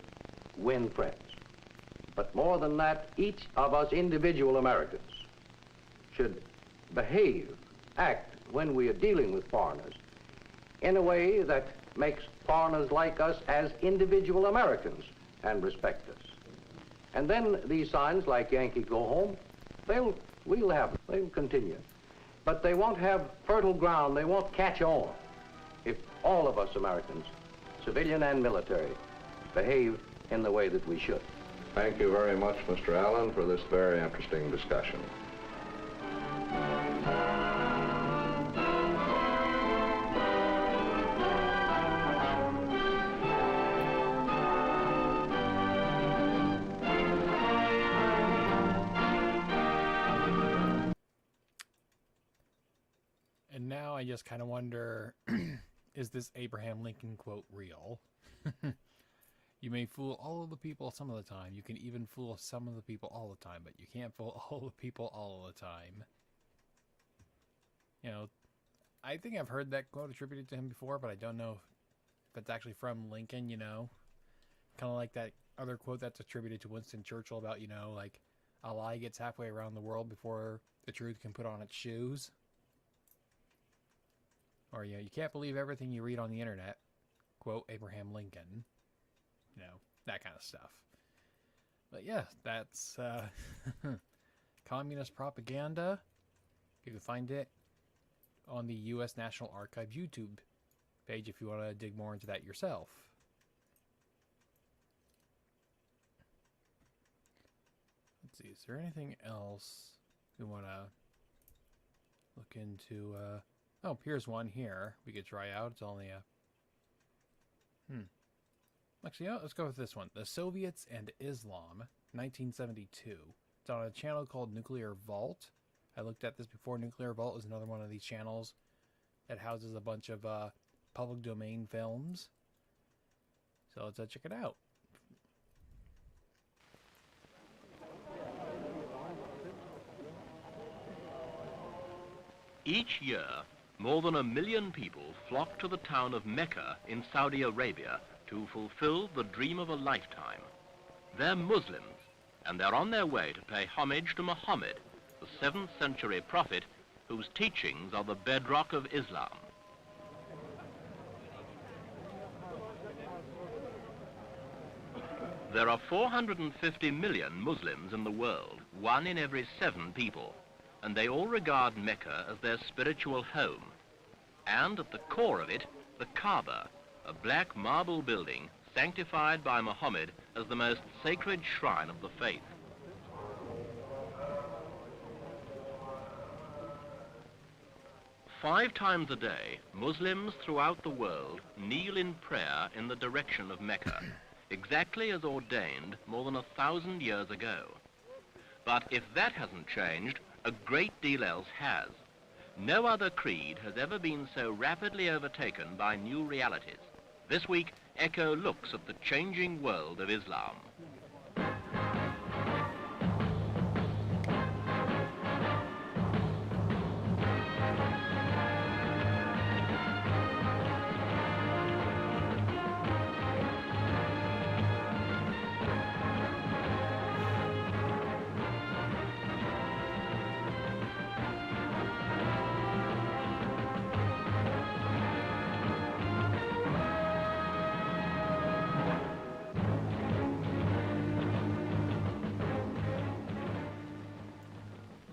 win friends. But more than that, each of us individual Americans should behave, act when we are dealing with foreigners in a way that makes foreigners like us as individual Americans and respect us. And then these signs like Yankee Go Home, we'll have them, they'll continue. But they won't have fertile ground, they won't catch on if all of us Americans, civilian and military, behave in the way that we should. Thank you very much, Mr. Allen, for this very interesting discussion. And now I just kind of wonder, is this Abraham Lincoln quote real? You may fool all of the people some of the time. You can even fool some of the people all the time, but you can't fool all the people all the time. You know, I think I've heard that quote attributed to him before, but I don't know if it's actually from Lincoln, you know. Kind of like that other quote that's attributed to Winston Churchill about, you know, like, a lie gets halfway around the world before the truth can put on its shoes. Or, you know, you can't believe everything you read on the internet. Quote, Abraham Lincoln. You know, that kind of stuff. But yeah, that's communist propaganda. You can find it on the U.S. National Archive YouTube page if you want to dig more into that yourself. Let's see, is there anything else we want to look into? Oh, here's one here we could try out. It's only a... Actually, yeah, let's go with this one. The Soviets and Islam, 1972. It's on a channel called Nuclear Vault. I looked at this before. Nuclear Vault is another one of these channels that houses a bunch of public domain films. So let's check it out. Each year, more than 1 million people flock to the town of Mecca in Saudi Arabia to fulfill the dream of a lifetime. They're Muslims, and they're on their way to pay homage to Muhammad, the 7th century prophet whose teachings are the bedrock of Islam. There are 450 million Muslims in the world, 1 in every 7 people, and they all regard Mecca as their spiritual home. And at the core of it, the Kaaba, a black marble building sanctified by Muhammad as the most sacred shrine of the faith. Five times a day, Muslims throughout the world kneel in prayer in the direction of Mecca, exactly as ordained more than 1,000 years ago. But if that hasn't changed, a great deal else has. No other creed has ever been so rapidly overtaken by new realities. This week, Echo looks at the changing world of Islam.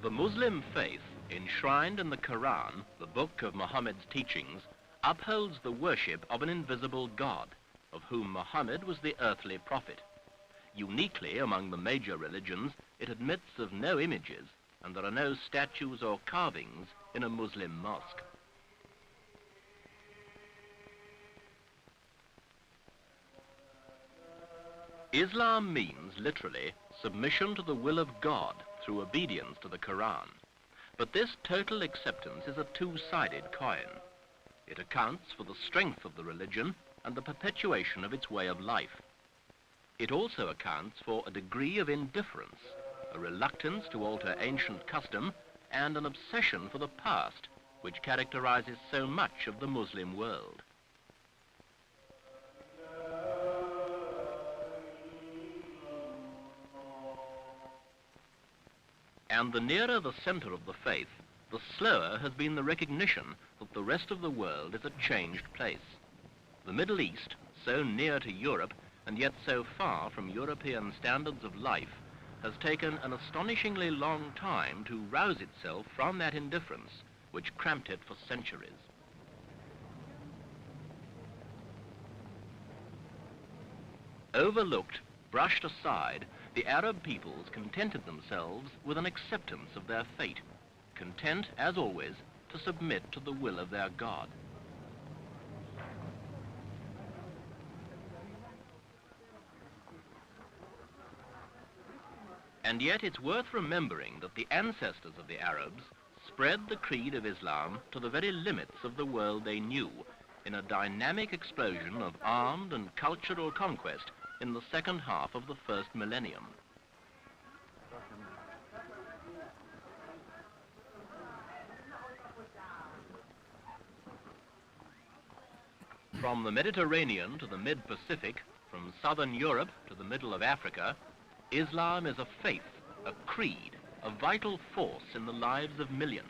The Muslim faith, enshrined in the Quran, the book of Muhammad's teachings, upholds the worship of an invisible God, of whom Muhammad was the earthly prophet. Uniquely among the major religions, it admits of no images, and there are no statues or carvings in a Muslim mosque. Islam means, literally, submission to the will of God through obedience to the Quran. But this total acceptance is a two-sided coin. It accounts for the strength of the religion and the perpetuation of its way of life. It also accounts for a degree of indifference, a reluctance to alter ancient custom, and an obsession for the past, which characterizes so much of the Muslim world. And the nearer the center of the faith, the slower has been the recognition that the rest of the world is a changed place. The Middle East, so near to Europe, and yet so far from European standards of life, has taken an astonishingly long time to rouse itself from that indifference which cramped it for centuries. Overlooked, brushed aside, the Arab peoples contented themselves with an acceptance of their fate, content, as always, to submit to the will of their God. And yet it's worth remembering that the ancestors of the Arabs spread the creed of Islam to the very limits of the world they knew, in a dynamic explosion of armed and cultural conquest in the second half of the first millennium. From the Mediterranean to the mid-Pacific, from southern Europe to the middle of Africa, Islam is a faith, a creed, a vital force in the lives of millions.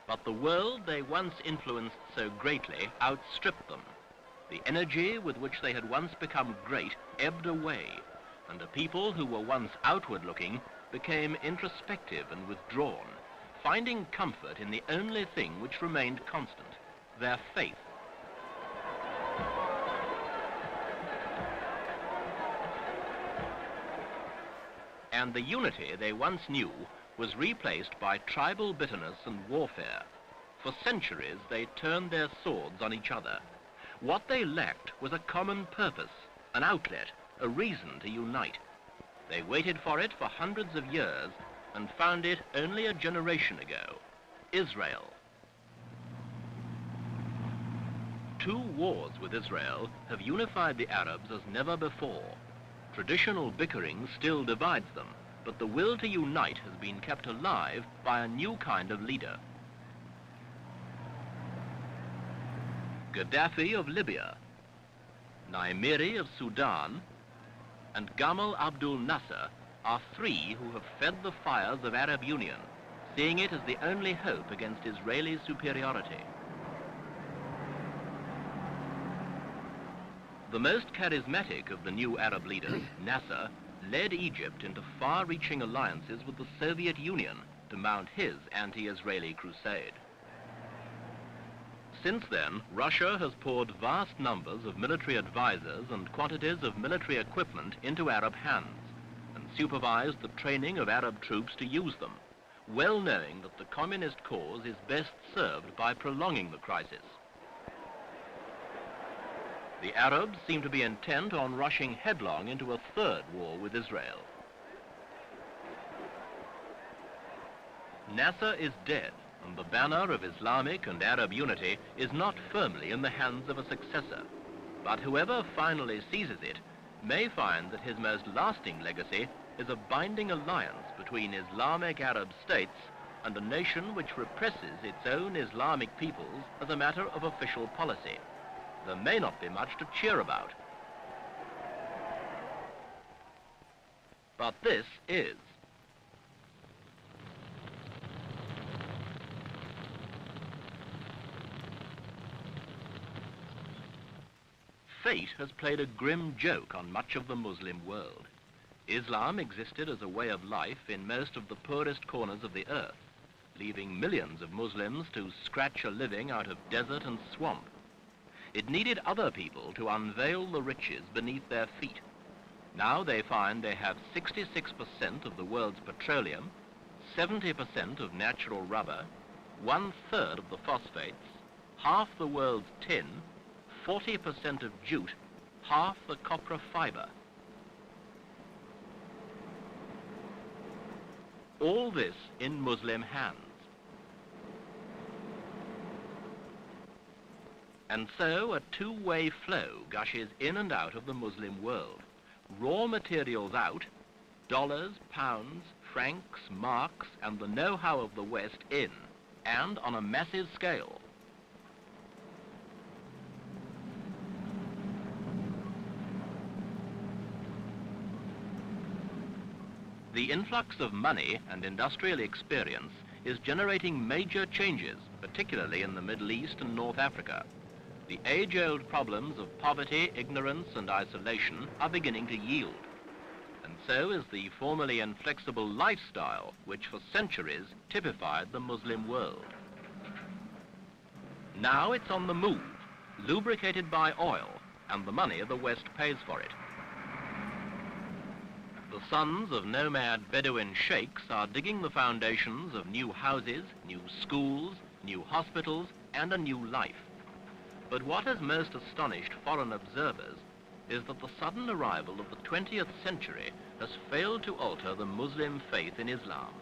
But the world they once influenced so greatly outstripped them. The energy with which they had once become great ebbed away, and a people who were once outward-looking became introspective and withdrawn, finding comfort in the only thing which remained constant, their faith. And the unity they once knew was replaced by tribal bitterness and warfare. For centuries they turned their swords on each other. What they lacked was a common purpose, an outlet, a reason to unite. They waited for it for hundreds of years and found it only a generation ago: Israel. 2 wars with Israel have unified the Arabs as never before. Traditional bickering still divides them, but the will to unite has been kept alive by a new kind of leader. Gaddafi of Libya, Naimiri of Sudan, and Gamal Abdul Nasser are 3 who have fed the fires of Arab union, seeing it as the only hope against Israeli superiority. The most charismatic of the new Arab leaders, Nasser, led Egypt into far-reaching alliances with the Soviet Union to mount his anti-Israeli crusade. Since then, Russia has poured vast numbers of military advisors and quantities of military equipment into Arab hands, and supervised the training of Arab troops to use them, well knowing that the communist cause is best served by prolonging the crisis. The Arabs seem to be intent on rushing headlong into a 3rd war with Israel. Nasser is dead, and the banner of Islamic and Arab unity is not firmly in the hands of a successor. But whoever finally seizes it may find that his most lasting legacy is a binding alliance between Islamic Arab states and a nation which represses its own Islamic peoples as a matter of official policy. There may not be much to cheer about. But this is. Fate has played a grim joke on much of the Muslim world. Islam existed as a way of life in most of the poorest corners of the earth, leaving millions of Muslims to scratch a living out of desert and swamp. It needed other people to unveil the riches beneath their feet. Now they find they have 66% of the world's petroleum, 70% of natural rubber, 1/3 of the phosphates, half the world's tin, 40% of jute, half the copra fiber. All this in Muslim hands. And so a two-way flow gushes in and out of the Muslim world. Raw materials out, dollars, pounds, francs, marks, and the know-how of the West in, and on a massive scale. The influx of money and industrial experience is generating major changes, particularly in the Middle East and North Africa. The age-old problems of poverty, ignorance, and isolation are beginning to yield. And so is the formerly inflexible lifestyle which for centuries typified the Muslim world. Now it's on the move, lubricated by oil, and the money the West pays for it. The sons of nomad Bedouin sheikhs are digging the foundations of new houses, new schools, new hospitals, and a new life. But what has most astonished foreign observers is that the sudden arrival of the 20th century has failed to alter the Muslim faith in Islam.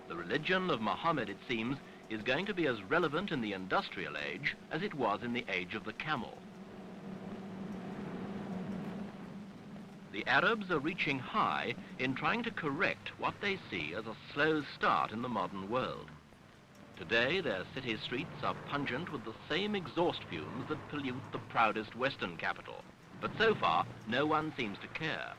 The religion of Muhammad, it seems, is going to be as relevant in the industrial age as it was in the age of the camel. The Arabs are reaching high in trying to correct what they see as a slow start in the modern world. Today, their city streets are pungent with the same exhaust fumes that pollute the proudest Western capital. But so far, no one seems to care.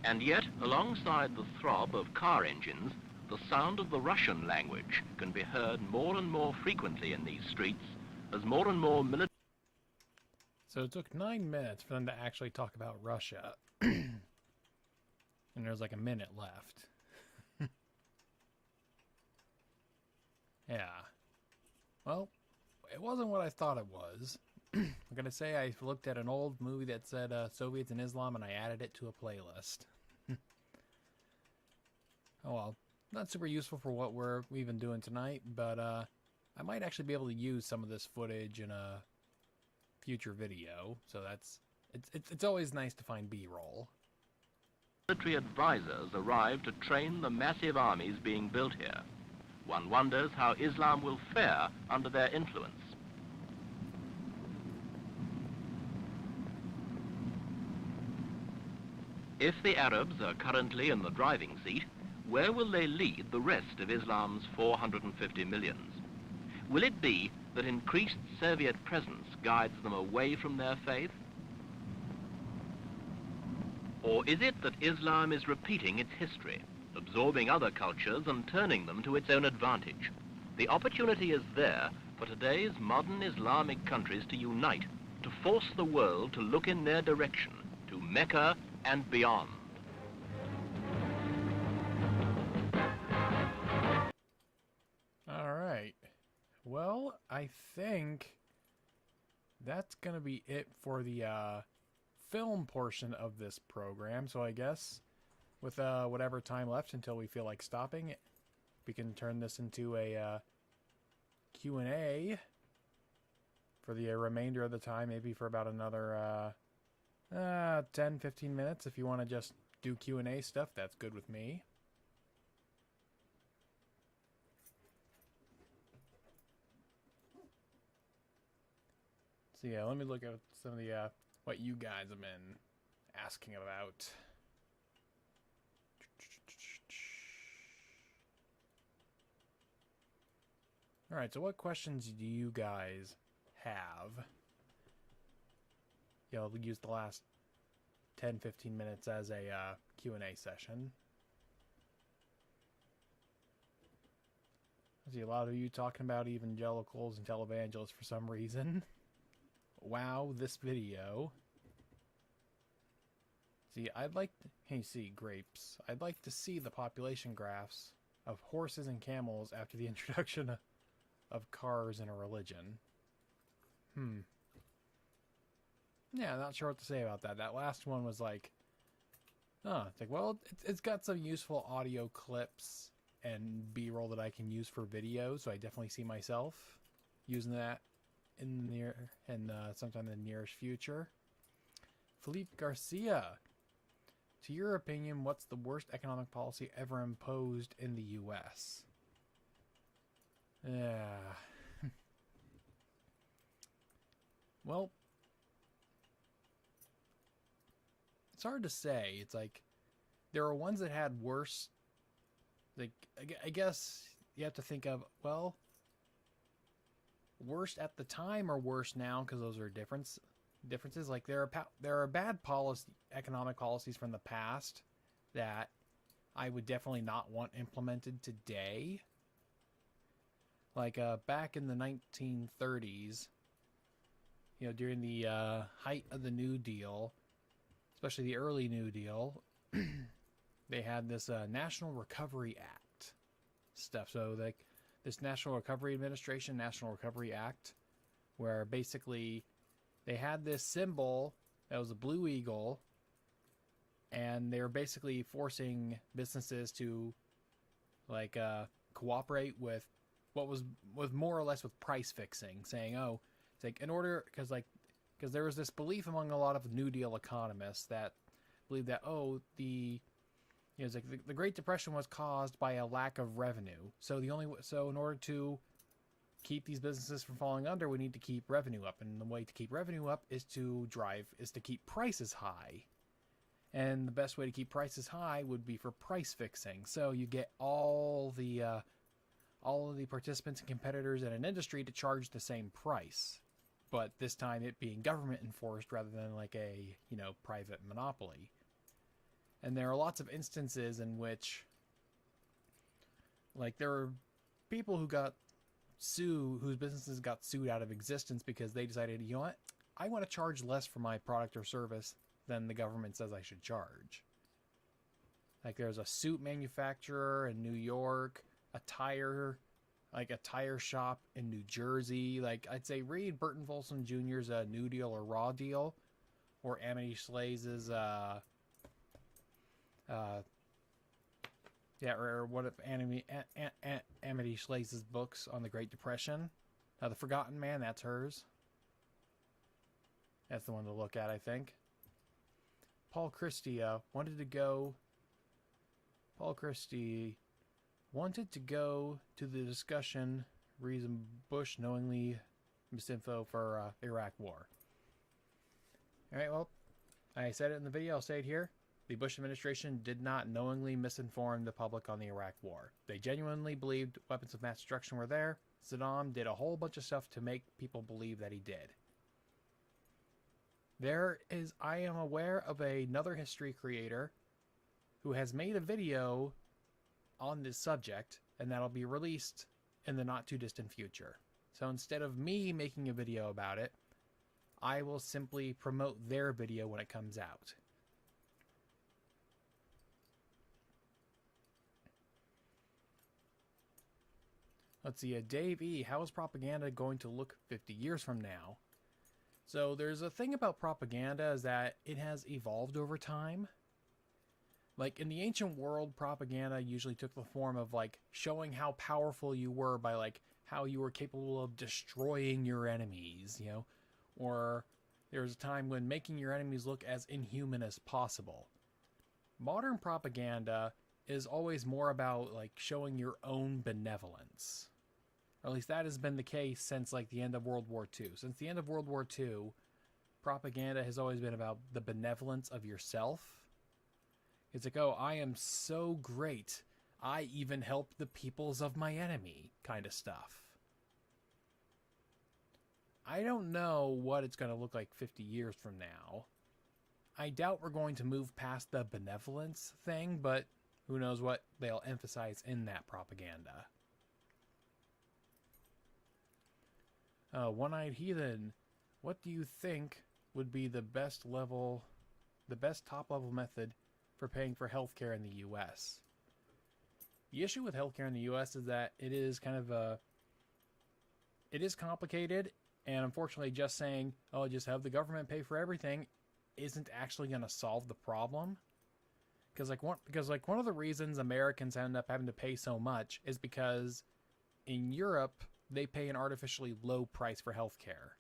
And yet, alongside the throb of car engines, the sound of the Russian language can be heard more and more frequently in these streets as more and more military... So it took 9 minutes for them to actually talk about Russia. And there's like a minute left. Yeah. Well, it wasn't what I thought it was. I'm gonna say I looked at an old movie that said Soviets and Islam and I added it to a playlist. Oh well, not super useful for what we've been doing tonight, but I might actually be able to use some of this footage in a future video. So it's always nice to find B-roll. Military advisors arrive to train the massive armies being built here. One wonders how Islam will fare under their influence. If the Arabs are currently in the driving seat, where will they lead the rest of Islam's 450 millions? Will it be that increased Soviet presence guides them away from their faith? Or is it that Islam is repeating its history, absorbing other cultures and turning them to its own advantage? The opportunity is there for today's modern Islamic countries to unite, to force the world to look in their direction, to Mecca and beyond. All right. Well, I think that's going to be it for the film portion of this program. So I guess with whatever time left until we feel like stopping, we can turn this into a Q&A for the remainder of the time, maybe for about another 10-15 minutes. If you want to just do Q&A stuff, that's good with me. So yeah, let me look at some of the what you guys have been asking about. All right, so what questions do you guys have? Yeah, I'll use the last 10-15 minutes as a Q&A session. I see a lot of you talking about evangelicals and televangelists for some reason. Wow, this video. See, hey, see, grapes. I'd like to see the population graphs of horses and camels after the introduction of cars in a religion. Yeah, not sure what to say about that. That last one was like, it's like, well, it's got some useful audio clips and B-roll that I can use for video, so I definitely see myself. using that in the near and sometime in the nearest future. Felipe Garcia, to your opinion, what's the worst economic policy ever imposed in the U.S.? Yeah. Well, it's hard to say. It's like there are ones that had worse. Like I guess you have to think of, well, worst at the time or worse now, because those are differences. Like there are bad economic policies from the past that I would definitely not want implemented today. Like back in the 1930s, you know, during the height of the New Deal, especially the early New Deal, they had this National Recovery Act stuff. So like this National Recovery Administration, National Recovery Act, where basically they had this symbol that was a blue eagle, and they were basically forcing businesses to like cooperate with what was more or less with price fixing, saying, oh, it's like in order, because there was this belief among a lot of New Deal economists that believed that, oh, it's like the Great Depression was caused by a lack of revenue. So in order to keep these businesses from falling under, we need to keep revenue up, and the way to keep revenue up is to keep prices high. And the best way to keep prices high would be for price fixing. So you get all of the participants and competitors in an industry to charge the same price, but this time it being government enforced rather than like a, you know, private monopoly. And there are lots of instances in which, like, there are people whose businesses got sued out of existence because they decided, you know what, I want to charge less for my product or service than the government says I should charge. Like there's a suit manufacturer in New York, a tire shop in New Jersey. Like I'd say read Burton Folsom Jr.'s New Deal or Raw Deal, or Amity Shlaes' or one of Amity Shlaes' books on the Great Depression. The Forgotten Man, that's hers. That's the one to look at, I think. Paul Christie wanted to go to the discussion reason Bush knowingly misinfo for Iraq War. Alright, well, I said it in the video, I'll say it here. The Bush administration did not knowingly misinform the public on the Iraq War. They genuinely believed weapons of mass destruction were there. Saddam did a whole bunch of stuff to make people believe that he did. I am aware of another history creator who has made a video on this subject, and that'll be released in the not too distant future. So instead of me making a video about it, I will simply promote their video when it comes out. Let's see, Dave E. How is propaganda going to look 50 years from now? So there's a thing about propaganda is that it has evolved over time. Like in the ancient world, propaganda usually took the form of like showing how powerful you were by like how you were capable of destroying your enemies, you know, or there was a time when making your enemies look as inhuman as possible. Modern propaganda is always more about like showing your own benevolence. Or at least that has been the case since like the end of World War II. Since the end of World War II, propaganda has always been about the benevolence of yourself. It's like, oh, I am so great, I even help the peoples of my enemy kind of stuff. I don't know what it's going to look like 50 years from now. I doubt we're going to move past the benevolence thing, but who knows what they'll emphasize in that propaganda. One-Eyed Heathen, what do you think would be the best top-level method for paying for healthcare in the U.S.? The issue with healthcare in the U.S. is that it is complicated, and unfortunately just saying, oh, just have the government pay for everything isn't actually going to solve the problem. Because one of the reasons Americans end up having to pay so much is because in Europe, they pay an artificially low price for healthcare.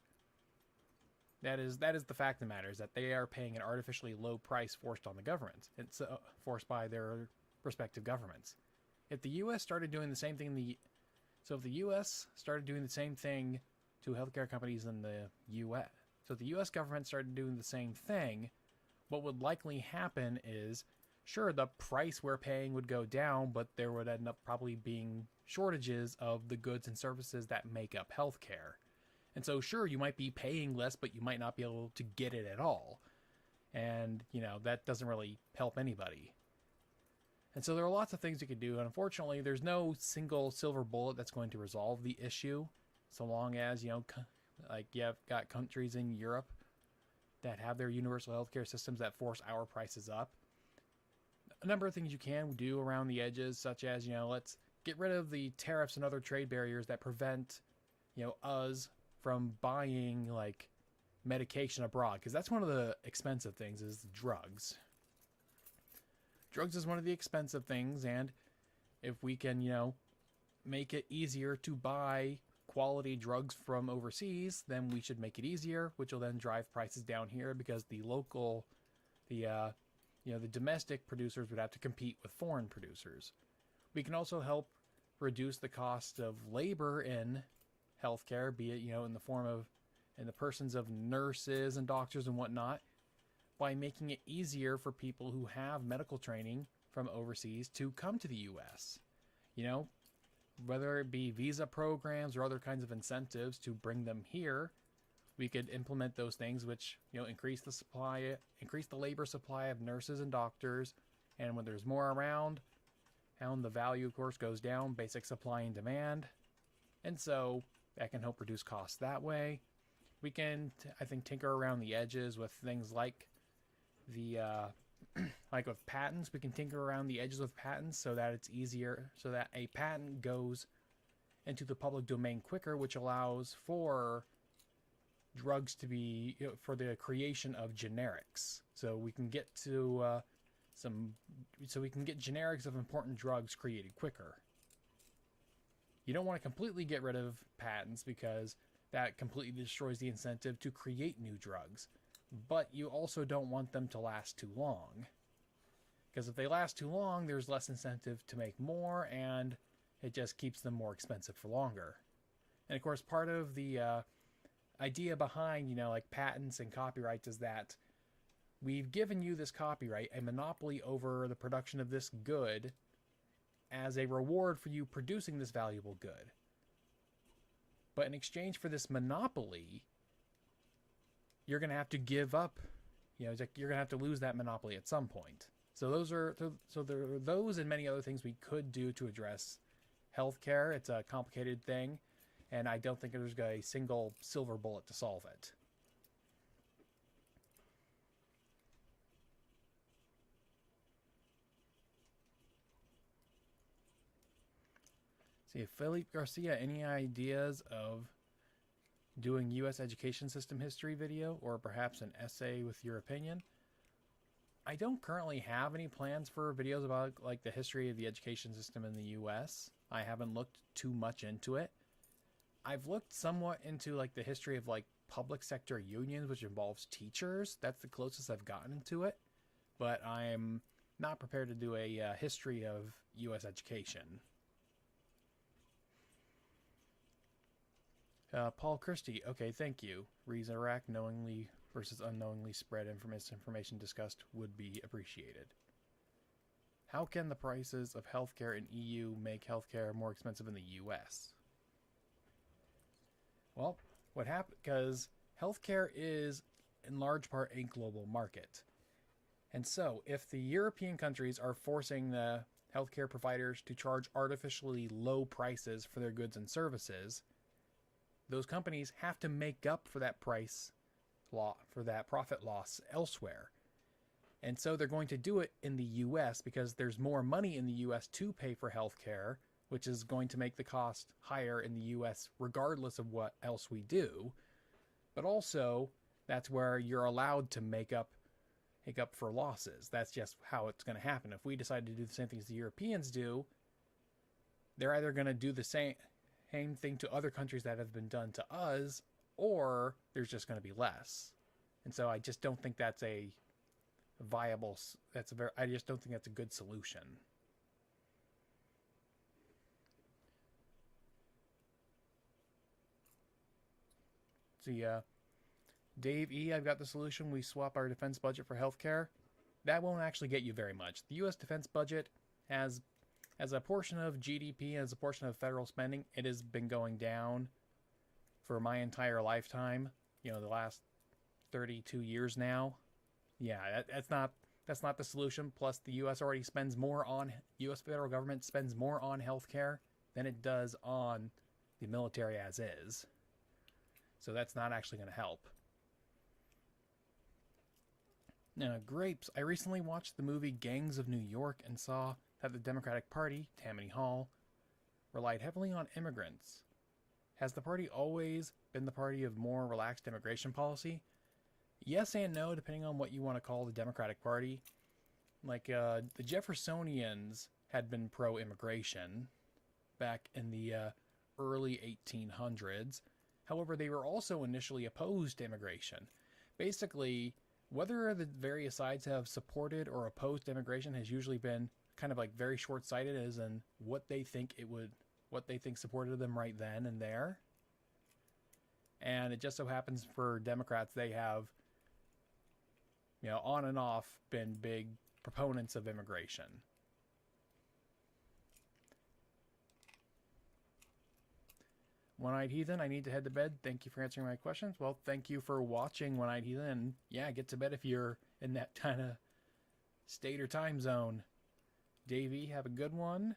That is the fact of the matter, is that they are paying an artificially low price forced on the government. It's forced by their respective governments. If the U.S. started doing the same thing if the U.S. started doing the same thing to healthcare companies in the U.S., so if the U.S. government started doing the same thing, what would likely happen is, sure, the price we're paying would go down, but there would end up probably being shortages of the goods and services that make up healthcare. And so, sure, you might be paying less, but you might not be able to get it at all. And, that doesn't really help anybody. And so there are lots of things you could do, and unfortunately, there's no single silver bullet that's going to resolve the issue, so long as, like you've got countries in Europe that have their universal healthcare systems that force our prices up. A number of things you can do around the edges, such as, let's get rid of the tariffs and other trade barriers that prevent, us from buying, like, medication abroad, because that's one of the expensive things, is drugs. Drugs is one of the expensive things, and if we can, make it easier to buy quality drugs from overseas, then we should make it easier, which will then drive prices down here, because the domestic producers would have to compete with foreign producers. We can also help reduce the cost of labor in healthcare, be it, in the persons of nurses and doctors and whatnot, by making it easier for people who have medical training from overseas to come to the U.S. Whether it be visa programs or other kinds of incentives to bring them here, we could implement those things which, increase the labor supply of nurses and doctors, and when there's more around, and the value, of course, goes down, basic supply and demand, and so that can help reduce costs that way. We can, I think, tinker around the edges with things like like with patents. We can tinker around the edges with patents so that it's easier, so that a patent goes into the public domain quicker, which allows for drugs to be, for the creation of generics. So we can get to generics of important drugs created quicker. You don't want to completely get rid of patents, because that completely destroys the incentive to create new drugs. But you also don't want them to last too long, because if they last too long, there's less incentive to make more, and it just keeps them more expensive for longer. And of course, part of the idea behind, like patents and copyrights is that we've given you this copyright, a monopoly over the production of this good, as a reward for you producing this valuable good. But in exchange for this monopoly, you're going to have to give up, you're going to have to lose that monopoly at some point. So there are those and many other things we could do to address healthcare. It's a complicated thing, and I don't think there's a single silver bullet to solve it. See, Felipe Garcia, any ideas of doing U.S. education system history video, or perhaps an essay with your opinion? I don't currently have any plans for videos about, like, the history of the education system in the U.S. I haven't looked too much into it. I've looked somewhat into, like, the history of, like, public sector unions, which involves teachers. That's the closest I've gotten into it. But I'm not prepared to do a history of U.S. education. Paul Christie, okay, thank you. Resurrect, knowingly versus unknowingly spread information discussed would be appreciated. How can the prices of healthcare in EU make healthcare more expensive in the US? Well, what happened, because healthcare is in large part a global market. And so, if the European countries are forcing the healthcare providers to charge artificially low prices for their goods and services, those companies have to make up for that profit loss elsewhere. And so they're going to do it in the US because there's more money in the US to pay for healthcare, which is going to make the cost higher in the US regardless of what else we do. But also, that's where you're allowed to make up for losses. That's just how it's going to happen. If we decide to do the same things the Europeans do, they're either going to do the same, same thing to other countries that have been done to us, or there's just going to be less. And so I just don't think that's a viable, I just don't think that's a good solution. See, Dave E., I've got the solution. We swap our defense budget for healthcare. That won't actually get you very much. The U.S. defense budget has, as a portion of GDP, as a portion of federal spending, it has been going down for my entire lifetime. You know, the last 32 years now. Yeah, that's not the solution. Plus, the U.S. already spends more on, U.S. federal government spends more on healthcare than it does on the military as is. So that's not actually going to help. Now, Grapes, I recently watched the movie Gangs of New York and saw that the Democratic Party, Tammany Hall, relied heavily on immigrants. Has the party always been the party of more relaxed immigration policy? Yes and no, depending on what you want to call the Democratic Party. Like, the Jeffersonians had been pro-immigration back in the early 1800s. However, they were also initially opposed to immigration. Basically, whether the various sides have supported or opposed immigration has usually been kind of like very short-sighted, as in what they think supported them right then and there. And it just so happens for Democrats, they have, you know, on and off been big proponents of immigration. One-Eyed Heathen, I need to head to bed. Thank you for answering my questions. Well, thank you for watching, One-Eyed Heathen. And yeah, get to bed if you're in that kind of state or time zone. Davey, have a good one.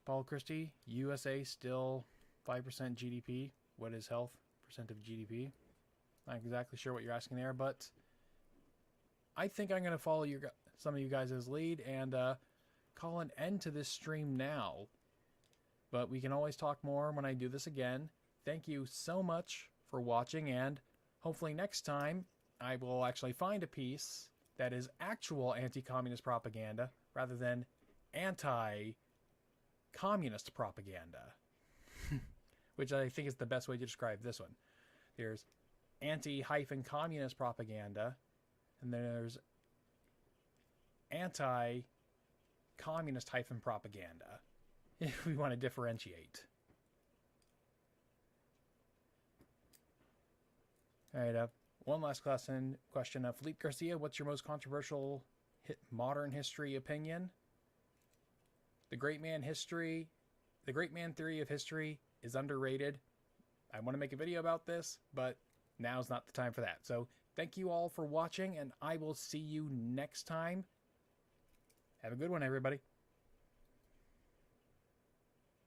Paul Christie, USA still 5% GDP. What is health? Percent of GDP. Not exactly sure what you're asking there, but I think I'm going to follow some of you guys' lead and call an end to this stream now. But we can always talk more when I do this again. Thank you so much for watching, and hopefully next time I will actually find a piece that is actual anti-communist propaganda rather than anti-communist propaganda. Which I think is the best way to describe this one. There's anti-communist propaganda, and then there's anti-communist propaganda. If we want to differentiate. Alright, one last question. Philippe Garcia, what's your most controversial modern history opinion? The great man theory of history is underrated. I want to make a video about this, but now's not the time for that. So thank you all for watching, and I will see you next time. Have a good one, everybody.